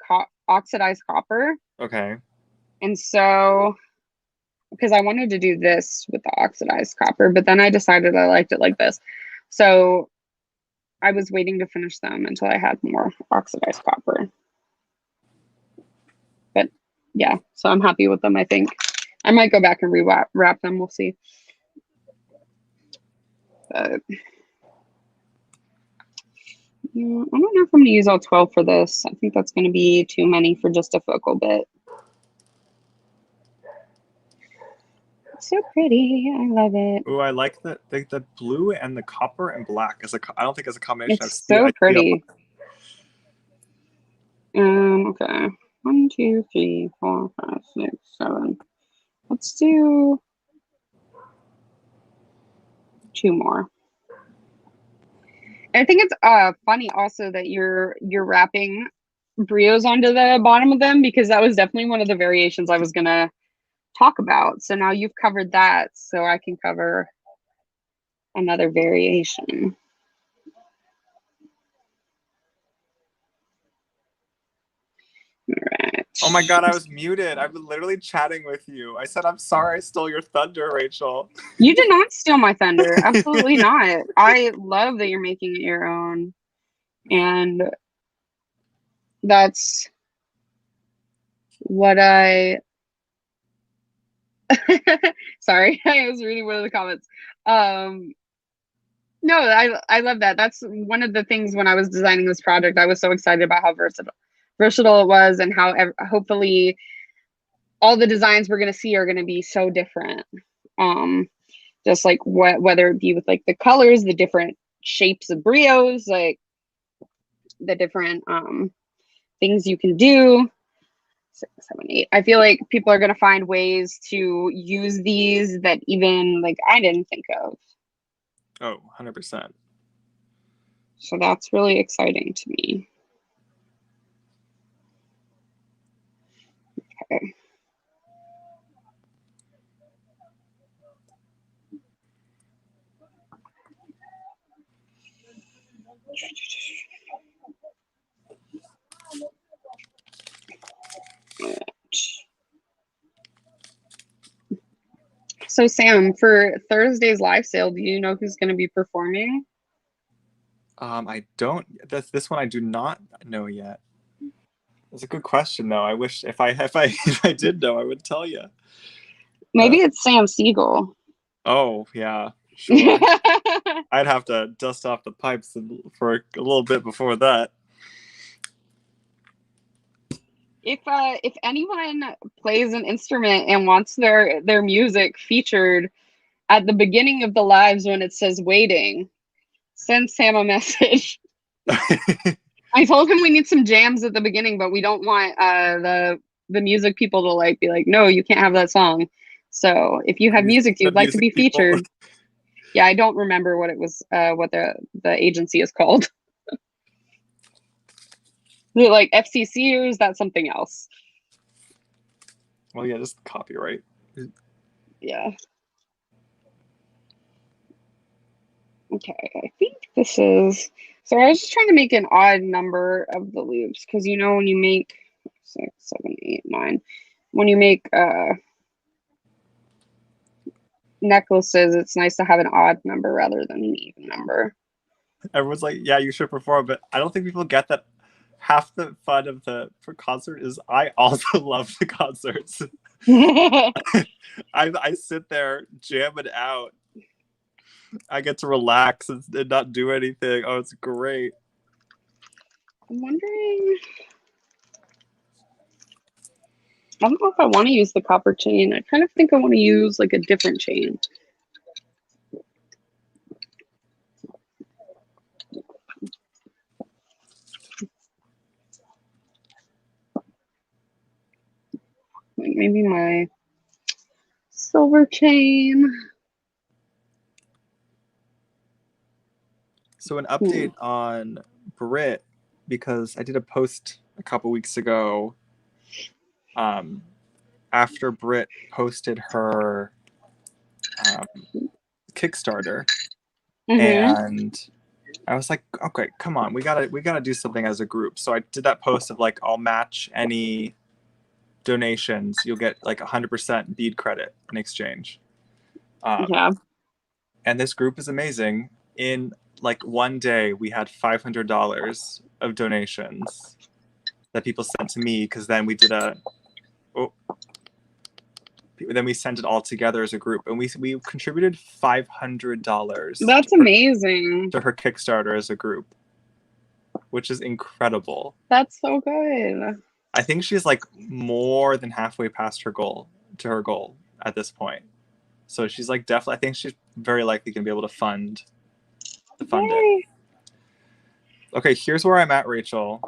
copper, Okay. and so because I wanted to do this with the oxidized copper, but then I decided I liked it like this, so I was waiting to finish them until I had more oxidized copper. But yeah, so I'm happy with them. I think I might go back and wrap them. We'll see. But yeah, I don't know if I'm going to use all 12 for this. I think that's going to be too many for just a focal bit. So pretty. I love it. Ooh, I like the blue and the copper and black I don't think as a combination It's so I see it. pretty. Okay. 1, 2, 3, 4, 5, 6, 7. Let's do 2 more. I think it's funny also that you're wrapping brios onto the bottom of them, because that was definitely one of the variations I was gonna talk about. So now you've covered that, so I can cover another variation. All right. Oh my god, I was muted. I've been literally chatting with you. I said I'm sorry I stole your thunder, Rachel. You did not steal my thunder. Absolutely not. I love that you're making it your own. And that's what I sorry, I was reading one of the comments. No, I love that. That's one of the things when I was designing this project. I was so excited about how versatile it was, and how hopefully all the designs we're going to see are going to be so different. Just like whether it be with like the colors, the different shapes of brios, like the different things you can do. 6, 7, 8. I feel like people are going to find ways to use these that even like I didn't think of. Oh, 100%. So that's really exciting to me. Okay. So Sam, for Thursday's live sale, do you know who's going to be performing? I don't. This one I do not know yet. It's a good question though. I wish if I if I did know, I would tell you. Maybe it's Sam Siegel. Oh yeah, sure. I'd have to dust off the pipes for a little bit before that. If anyone plays an instrument and wants their music featured at the beginning of the lives when it says waiting, send Sam a message. I told him we need some jams at the beginning, but we don't want the music people to like be like, no, you can't have that song. So if you have music you'd like to be featured, yeah, I don't remember what it was, what the agency is called. Is it like FCC or is that something else? Well, yeah, just copyright. Yeah. Okay, I think this is. So I was just trying to make an odd number of the loops because you know when you make 6, 7, 8, 9, when you make necklaces, it's nice to have an odd number rather than an even number. Everyone's like, "Yeah, you should perform," but I don't think people get that. Half the fun of the concert is I also love the concerts. I sit there jamming out. I get to relax and not do anything. Oh, it's great. I'm wondering. I don't know if I want to use the copper chain. I kind of think I want to use like a different chain. Like maybe my silver chain. So an update on Brit, because I did a post a couple weeks ago after Brit posted her Kickstarter, and I was like, okay, come on, we gotta do something as a group. So I did that post of like, I'll match any donations. You'll get like 100% bead credit in exchange. Yeah. And this group is amazing. In like one day, we had $500 of donations that people sent to me because then we did then we sent it all together as a group, and we contributed $500. That's amazing. To her Kickstarter as a group, which is incredible. That's so good. I think she's like more than halfway past her goal at this point. So she's like definitely. I think she's very likely gonna be able to fund it. Okay, here's where I'm at, Rachel.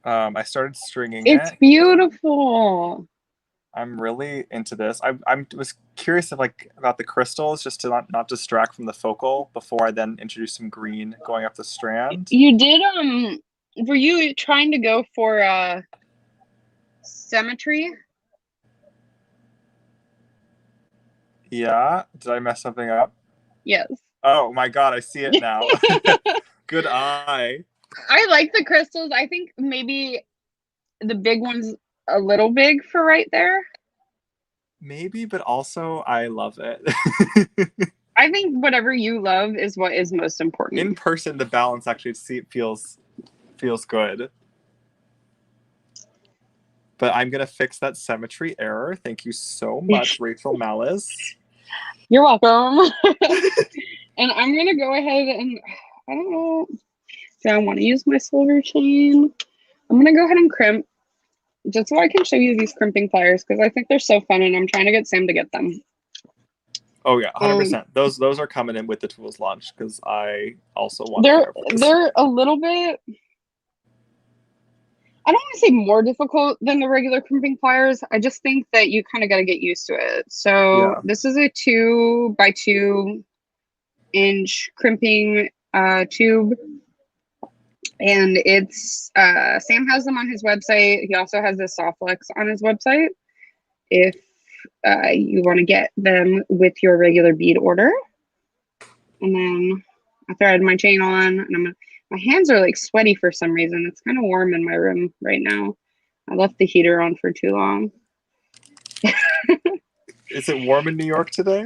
I started stringing it. It's beautiful. I'm really into this. I was curious about the crystals, just to not distract from the focal before I then introduce some green going up the strand. You did were you trying to go for symmetry? Yeah. Did I mess something up? Yes. Oh my god, I see it now. Good eye. I like the crystals. I think maybe the big one's a little big for right there. Maybe, but also I love it. I think whatever you love is what is most important. In person, the balance actually feels good. But I'm gonna fix that symmetry error. Thank you so much, Rachel Mallis. You're welcome. And I'm gonna go ahead and I don't know. Do I want to use my silver chain? I'm gonna go ahead and crimp just so I can show you these crimping pliers because I think they're so fun and I'm trying to get Sam to get them. Oh yeah, 100%. Those are coming in with the tools launch because I also want. They're a little bit. I don't want to say more difficult than the regular crimping pliers. I just think that you kind of got to get used to it. So This is a 2x2 inch crimping tube. And it's Sam has them on his website. He also has the Softflex on his website if you want to get them with your regular bead order. And then I threaded my chain on, and my hands are like sweaty for some reason. It's kind of warm in my room right now. I left the heater on for too long. Is it warm in New York today?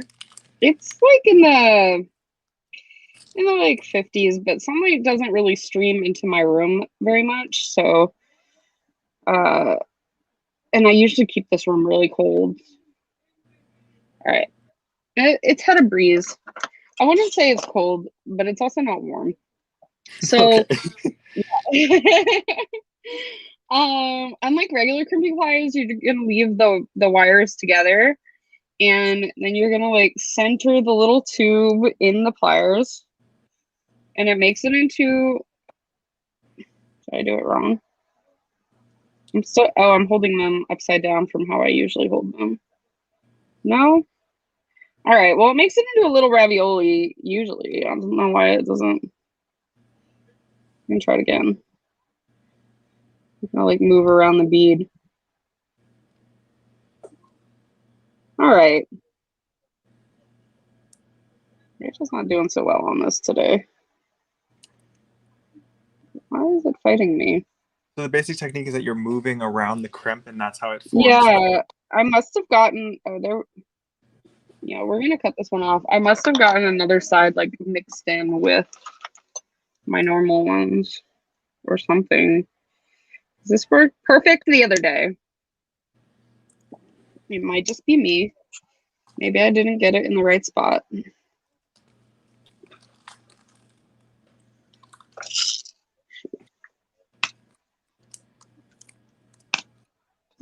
It's like in the like 50s, but sunlight doesn't really stream into my room very much. So, and I usually keep this room really cold. All right. It's had a breeze. I wouldn't say it's cold, but it's also not warm. So, unlike regular crimping pliers, you're gonna leave the wires together, and then you're gonna like center the little tube in the pliers, and it makes it into. Did I do it wrong? I'm holding them upside down from how I usually hold them. No? All right, well, it makes it into a little ravioli, usually. I don't know why it doesn't. Let me try it again. I'm gonna like move around the bead. All right. Rachel's not doing so well on this today. Why is it fighting me? So the basic technique is that you're moving around the crimp, and that's how it forms. Yeah, I must have gotten. Oh, there. Yeah, we're gonna cut this one off. I must have gotten another side like mixed in with my normal ones or something. This worked perfect the other day. It might just be me. Maybe I didn't get it in the right spot.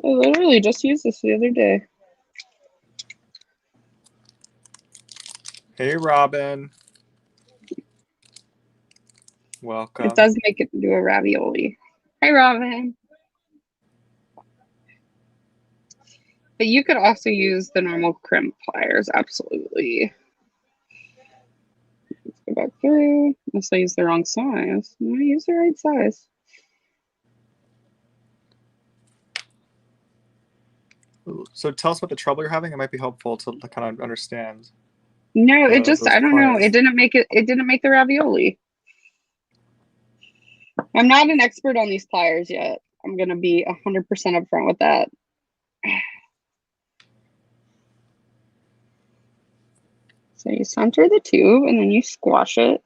I literally just used this the other day. Hey, Robin. Welcome. It does make it into a ravioli. Hi, Robin. But you could also use the normal crimp pliers, absolutely. Let's go back through. Unless I use the wrong size. No, I use the right size. So tell us about the trouble you're having. It might be helpful to kind of understand. No, it just, I don't know. pliers. It didn't make the ravioli. I'm not an expert on these pliers yet. I'm going to be 100% upfront with that. So you center the tube and then you squash it.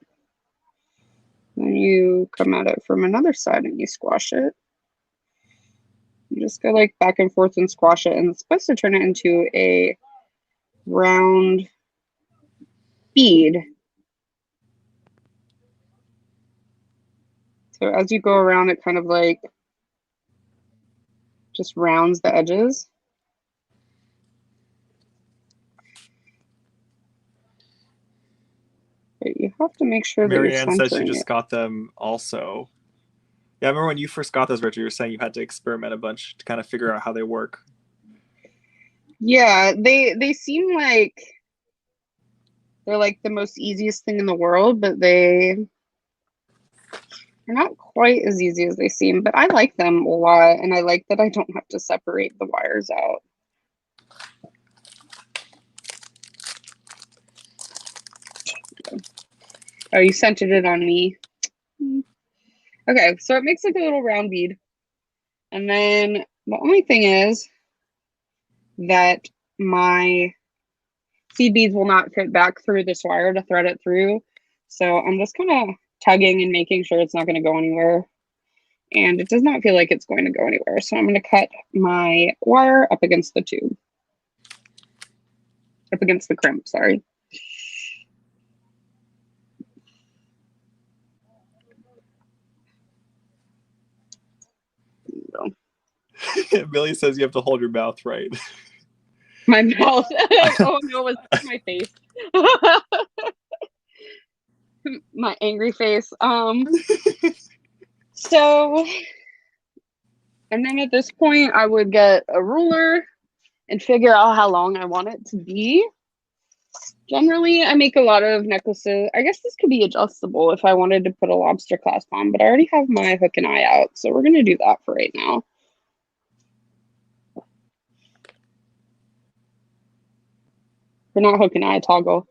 Then you come at it from another side and you squash it. You just go like back and forth and squash it, and it's supposed to turn it into a round bead. So as you go around, it kind of like just rounds the edges. But you have to make sure that you're Marianne says she centering just it. got them also. Yeah, I remember when you first got those, Richard, you were saying you had to experiment a bunch to kind of figure out how they work. Yeah, they seem like they're like the most easiest thing in the world, but they're not quite as easy as they seem. But I like them a lot, and I like that I don't have to separate the wires out. Oh, you centered it on me. Okay, so it makes like a little round bead. And then the only thing is that my seed beads will not fit back through this wire to thread it through. So I'm just kind of tugging and making sure it's not going to go anywhere. And it does not feel like it's going to go anywhere. So I'm going to cut my wire up against the tube. Up against the crimp, sorry. Billy says you have to hold your mouth right. My mouth. Oh no, it was my face. My angry face. So, and then at this point, I would get a ruler and figure out how long I want it to be. Generally, I make a lot of necklaces. I guess this could be adjustable if I wanted to put a lobster clasp on, but I already have my hook and eye out, so we're going to do that for right now. But not hook and eye, toggle.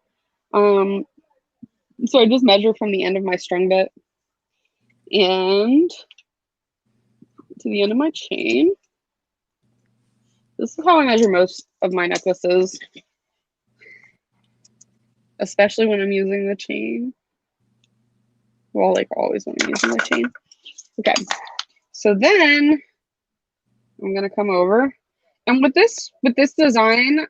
So I just measure from the end of my string bit and to the end of my chain. This is how I measure most of my necklaces, especially when I'm using the chain. Well, like always when I'm using the chain. Okay, so then I'm gonna come over, and with this design,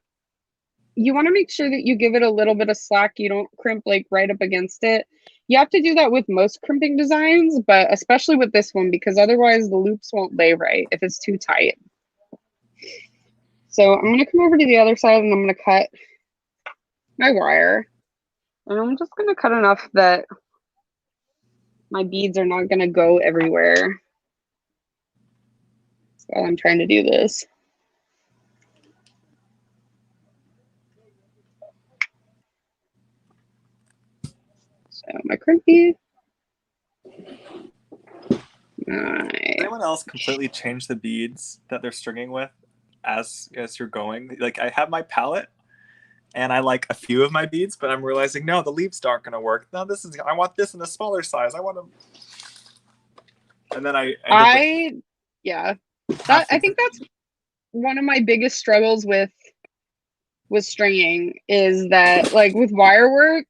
you want to make sure that you give it a little bit of slack. You don't crimp like right up against it. You have to do that with most crimping designs, but especially with this one, because otherwise the loops won't lay right if it's too tight. So I'm going to come over to the other side and I'm going to cut my wire. And I'm just going to cut enough that my beads are not going to go everywhere while I'm trying to do this. So my crimpy. Does anyone else completely change the beads that they're stringing with as you're going? Like I have my palette and I like a few of my beads, but I'm realizing no, the leaves aren't going to work. No, I want this in a smaller size. I want to, and then I think that's one of my biggest struggles with stringing is that, like, with wire work,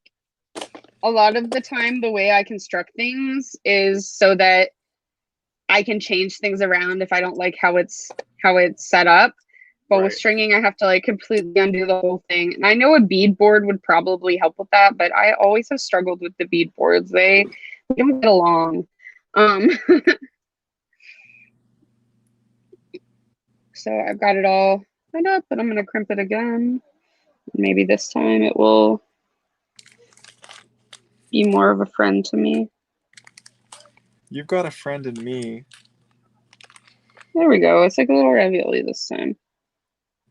a lot of the time the way I construct things is so that I can change things around if I don't like how it's set up. But with stringing, I have to like completely undo the whole thing. And I know a bead board would probably help with that, but I always have struggled with the bead boards. They don't get along. So I've got it all set up, but I'm going to crimp it again. Maybe this time it will be more of a friend to me. You've got a friend in me. There we go. It's like a little ravioli this time.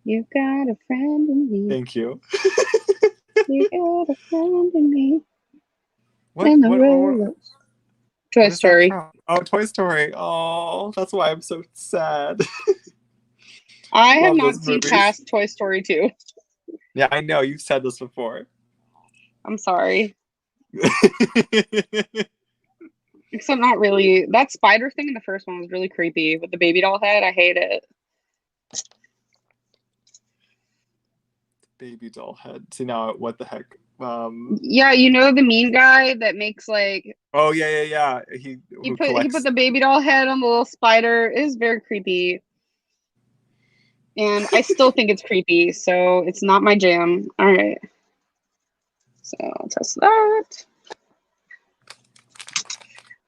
You've got a friend in me. Thank you. You got a friend in me. What Toy Story. Oh, Toy Story. Oh, that's why I'm so sad. I have not seen past Toy Story 2. Yeah, I know. You've said this before. I'm sorry. Except not really. That spider thing in the first one was really creepy with the baby doll head. I hate it. Baby doll head. See now, what the heck? Yeah, you know the mean guy that makes like. Oh yeah. He put the baby doll head on the little spider. It is very creepy, and I still think it's creepy. So it's not my jam. All right. So I'll test that.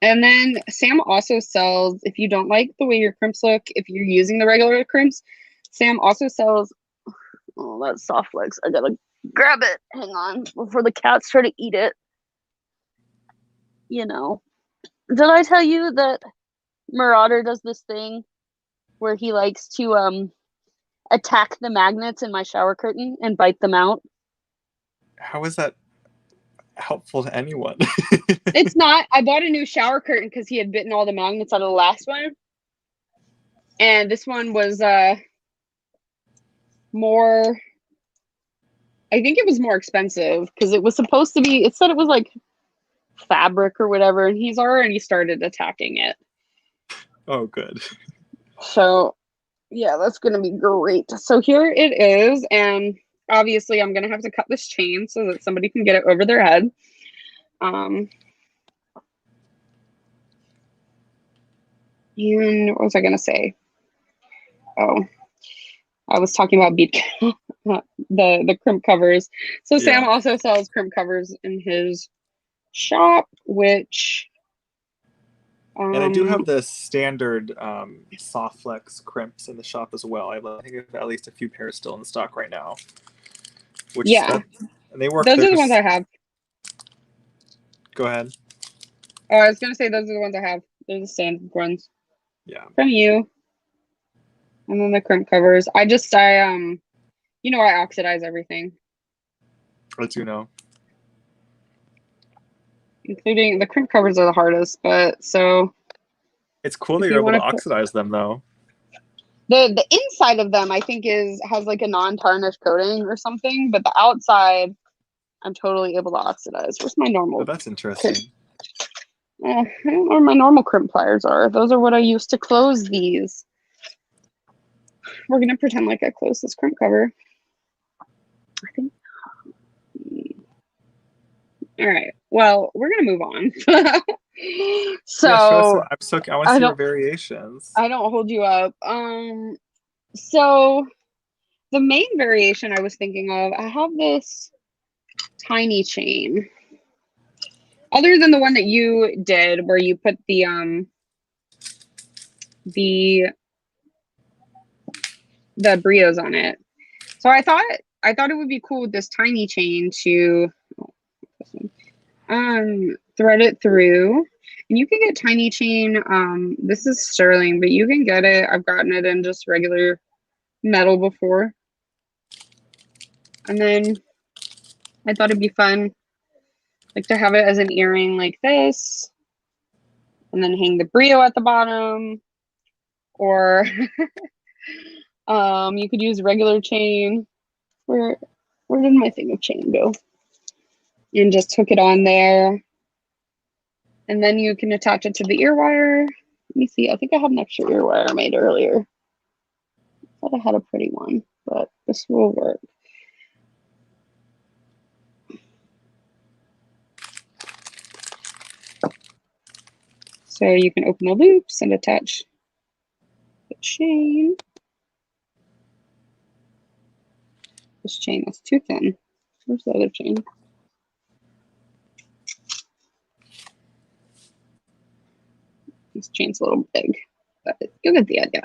And then Sam also sells, if you don't like the way your crimps look, if you're using the regular crimps, Sam also sells, oh, that's soft legs. I gotta grab it. Hang on, before the cats try to eat it. You know. Did I tell you that Marauder does this thing where he likes to attack the magnets in my shower curtain and bite them out? How is that helpful to anyone? It's not. I bought a new shower curtain because he had bitten all the magnets out of the last one, and this one was more. I think it was more expensive because it was supposed to be. It said it was like fabric or whatever, and he's already started attacking it. Oh, good. So, yeah, that's gonna be great. So here it is, and obviously I'm gonna have to cut this chain so that somebody can get it over their head. And what was I gonna say? Oh, I was talking about bead the crimp covers. So yeah. Sam also sells crimp covers in his shop, which and I do have the standard soft flex crimps in the shop as well. I think I have at least a few pairs still in stock right now. Which and they work. Those are the ones I have. Go ahead. Oh, I was gonna say those are the ones I have. They're the standard ones. Yeah. From you. And then the crimp covers. I you know, I oxidize everything. I do know. Including the crimp covers are the hardest, but so. It's cool that you're able to oxidize them though. The inside of them I think has like a non-tarnish coating or something, but the outside I'm totally able to oxidize. Where's my Oh, normal? that's interesting. I don't know where my normal crimp pliers are. Those are what I use to close these. We're gonna pretend like I closed this crimp cover. I think. All right. Well, we're gonna move on. So yeah, show us I want to see your don't variations. I don't hold you up. So the main variation I was thinking of, I have this tiny chain. Other than the one that you did where you put the brios on it. So I thought it would be cool with this tiny chain to thread it through. And you can get tiny chain. This is sterling, but you can get it. I've gotten it in just regular metal before. And then I thought it'd be fun, like, to have it as an earring like this, and then hang the brio at the bottom, or you could use regular chain. Where did my thing of chain go? And just hook it on there. And then you can attach it to the ear wire. Let me see. I think I had an extra ear wire made earlier. I thought I had a pretty one, but this will work. So you can open the loops and attach the chain. This chain is too thin. Where's the other chain? This chain's a little big, but you get the idea.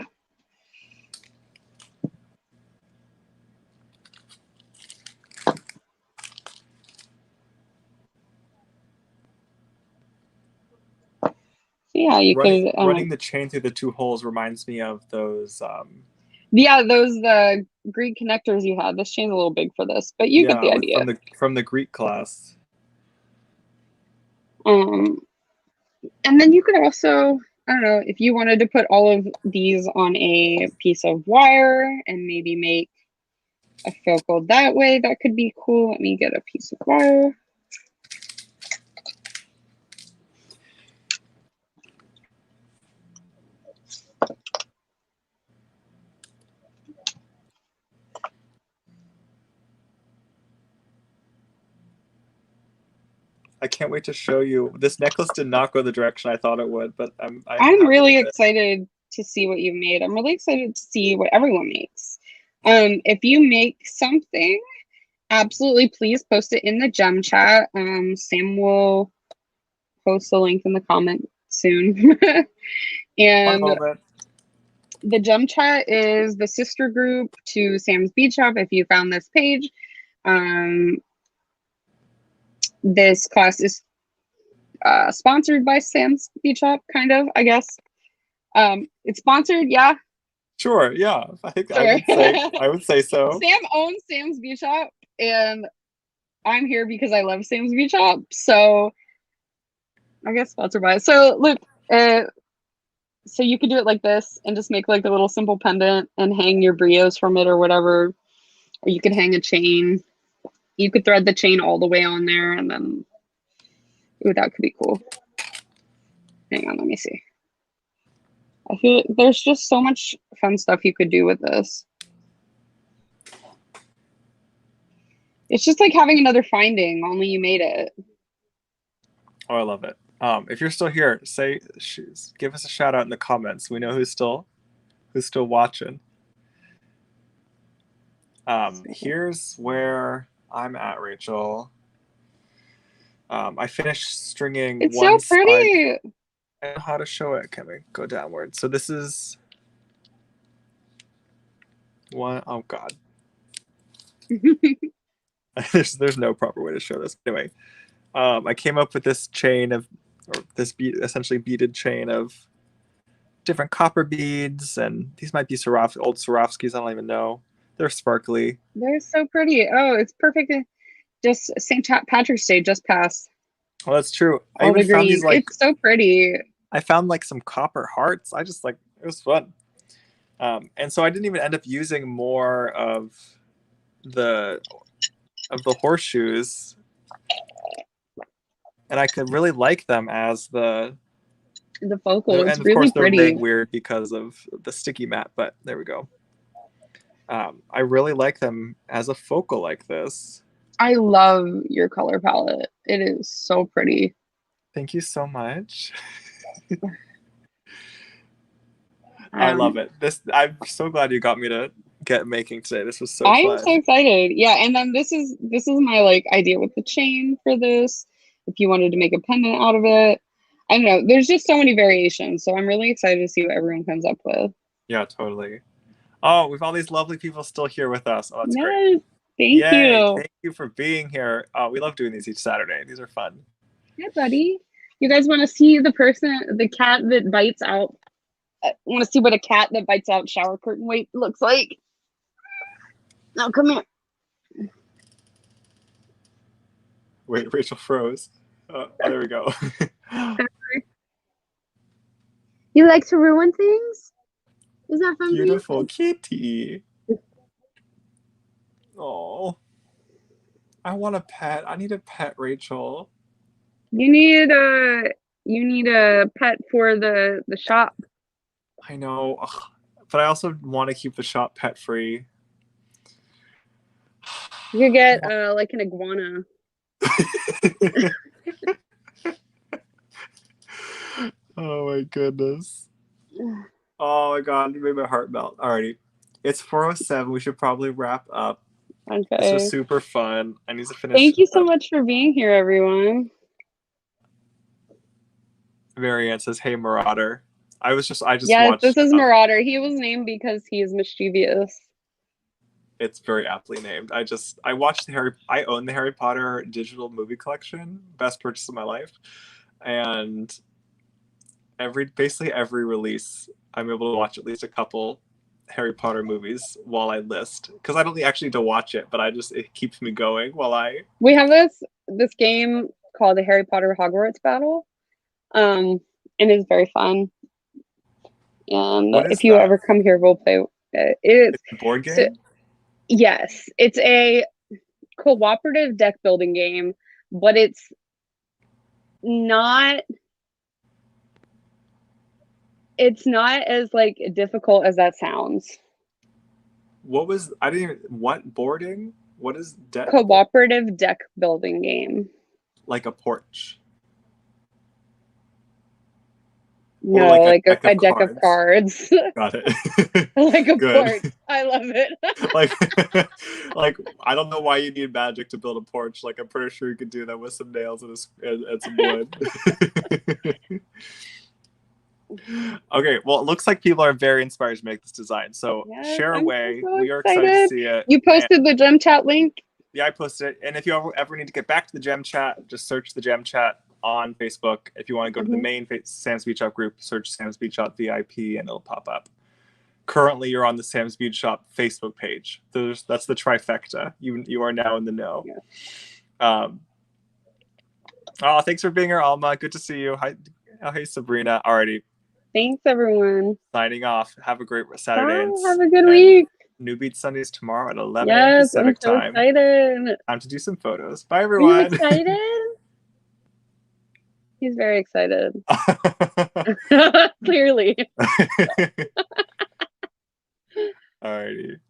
So yeah, you could running the chain through the two holes reminds me of those. Yeah, those the Greek connectors you had. This chain's a little big for this, but you get the idea. From the Greek class. And then you could also, I don't know, if you wanted to put all of these on a piece of wire and maybe make a focal that way, that could be cool. Let me get a piece of wire. I can't wait to show you. This necklace did not go the direction I thought it would, but I'm really excited to see what you made. I'm really excited to see what everyone makes. If you make something, absolutely please post it in the gem chat. Sam will post the link in the comment soon. And the gem chat is the sister group to Sam's Bead Shop. If you found this page, this class is sponsored by Sam's Bead Shop, kind of, I guess. It's sponsored, yeah. Sure, yeah. I would say so. Sam owns Sam's Bead Shop, and I'm here because I love Sam's Bead Shop. So I guess sponsored by it. So look, so you could do it like this and just make like a little simple pendant and hang your brios from it or whatever. Or you could hang a chain. You could thread the chain all the way on there, and then, ooh, that could be cool. Hang on, let me see. I feel there's just so much fun stuff you could do with this. It's just like having another finding, only you made it. Oh, I love it. If you're still here, give us a shout out in the comments. We know who's still watching. Here's where I'm at, Rachel. I finished stringing. It's so pretty. I don't know how to show it. Can we go downward? So this is one. Oh God. There's no proper way to show this. Anyway, I came up with this chain of, or this essentially beaded chain of different copper beads, and these might be old Swarovskis. I don't even know. They're sparkly. They're so pretty. Oh, it's perfect. Just St. Patrick's Day just passed. Oh, that's true. I even found these, like, it's so pretty. I found like some copper hearts. I just it was fun. And so I didn't even end up using more of the horseshoes. and I could really like them as the focal. and It's of really course they're made pretty. weird because of the sticky mat, but there we go. I really like them as a focal like this. I love your color palette. It is so pretty. Thank you so much. I love it. I'm so glad you got me to get making today. This was so I fun. am so excited. Yeah, and then this is my like idea with the chain for this. If you wanted to make a pendant out of it. I don't know. There's just so many variations. So I'm really excited to see what everyone comes up with. Yeah, totally. Oh, we've all these lovely people still here with us. Oh, that's great. Yes. Thank you. Thank you for being here. We love doing these each Saturday. These are fun. Yeah, buddy. You guys want to see the cat that bites out? Want to see what a cat that bites out shower curtain weight looks like? No, come here. Wait, Rachel froze. Oh, there we go. You like to ruin things? Is that fun? Beautiful kitty. Oh, I want a pet. I need a pet, Rachel. You need a pet for the shop. I know, ugh, but I also want to keep the shop pet free. You could get like an iguana. Oh my goodness. Oh my god, it made my heart melt. Alrighty. It's 4:07. We should probably wrap up. Okay. This was super fun. I need to finish. Thank you so much for being here, everyone. Marianne says, "Hey, Marauder." I just yes, watched. This is Marauder. He was named because he is mischievous. It's very aptly named. I watched I own the Harry Potter digital movie collection, best purchase of my life, and basically every release, I'm able to watch at least a couple Harry Potter movies while I list, because I don't actually need to watch it, but it keeps me going while I. We have this game called the Harry Potter Hogwarts Battle, and it's very fun. And if you ever come here, we'll play. It's a board game. So, yes, it's a cooperative deck building game, but it's not as like difficult as that sounds. What boarding? What is deck? Cooperative deck building game. Like a porch. No, like a deck of cards. Got it. Like a porch. I love it. like I don't know why you need magic to build a porch. Like I'm pretty sure you could do that with some nails and some wood. Okay, well, it looks like people are very inspired to make this design. So share away. We are excited to see it. You posted the gem chat link? Yeah, I posted it. And if you ever need to get back to the gem chat, just search the gem chat on Facebook. If you want to go to the main Sam's Beach Shop group, search Sam's Beach Shop VIP and it'll pop up. Currently, you're on the Sam's Beach Shop Facebook page. That's the trifecta. You are now in the know. Yeah. Thanks for being here, Alma. Good to see you. Hi, hey, Sabrina. Alrighty. Thanks, everyone. Signing off. Have a great Saturday. Bye. Have a good week. New Beat Sundays tomorrow at 11 a.m. Pacific time. Excited. Time to do some photos. Bye, everyone. Are you excited? He's very excited. Clearly. Alrighty.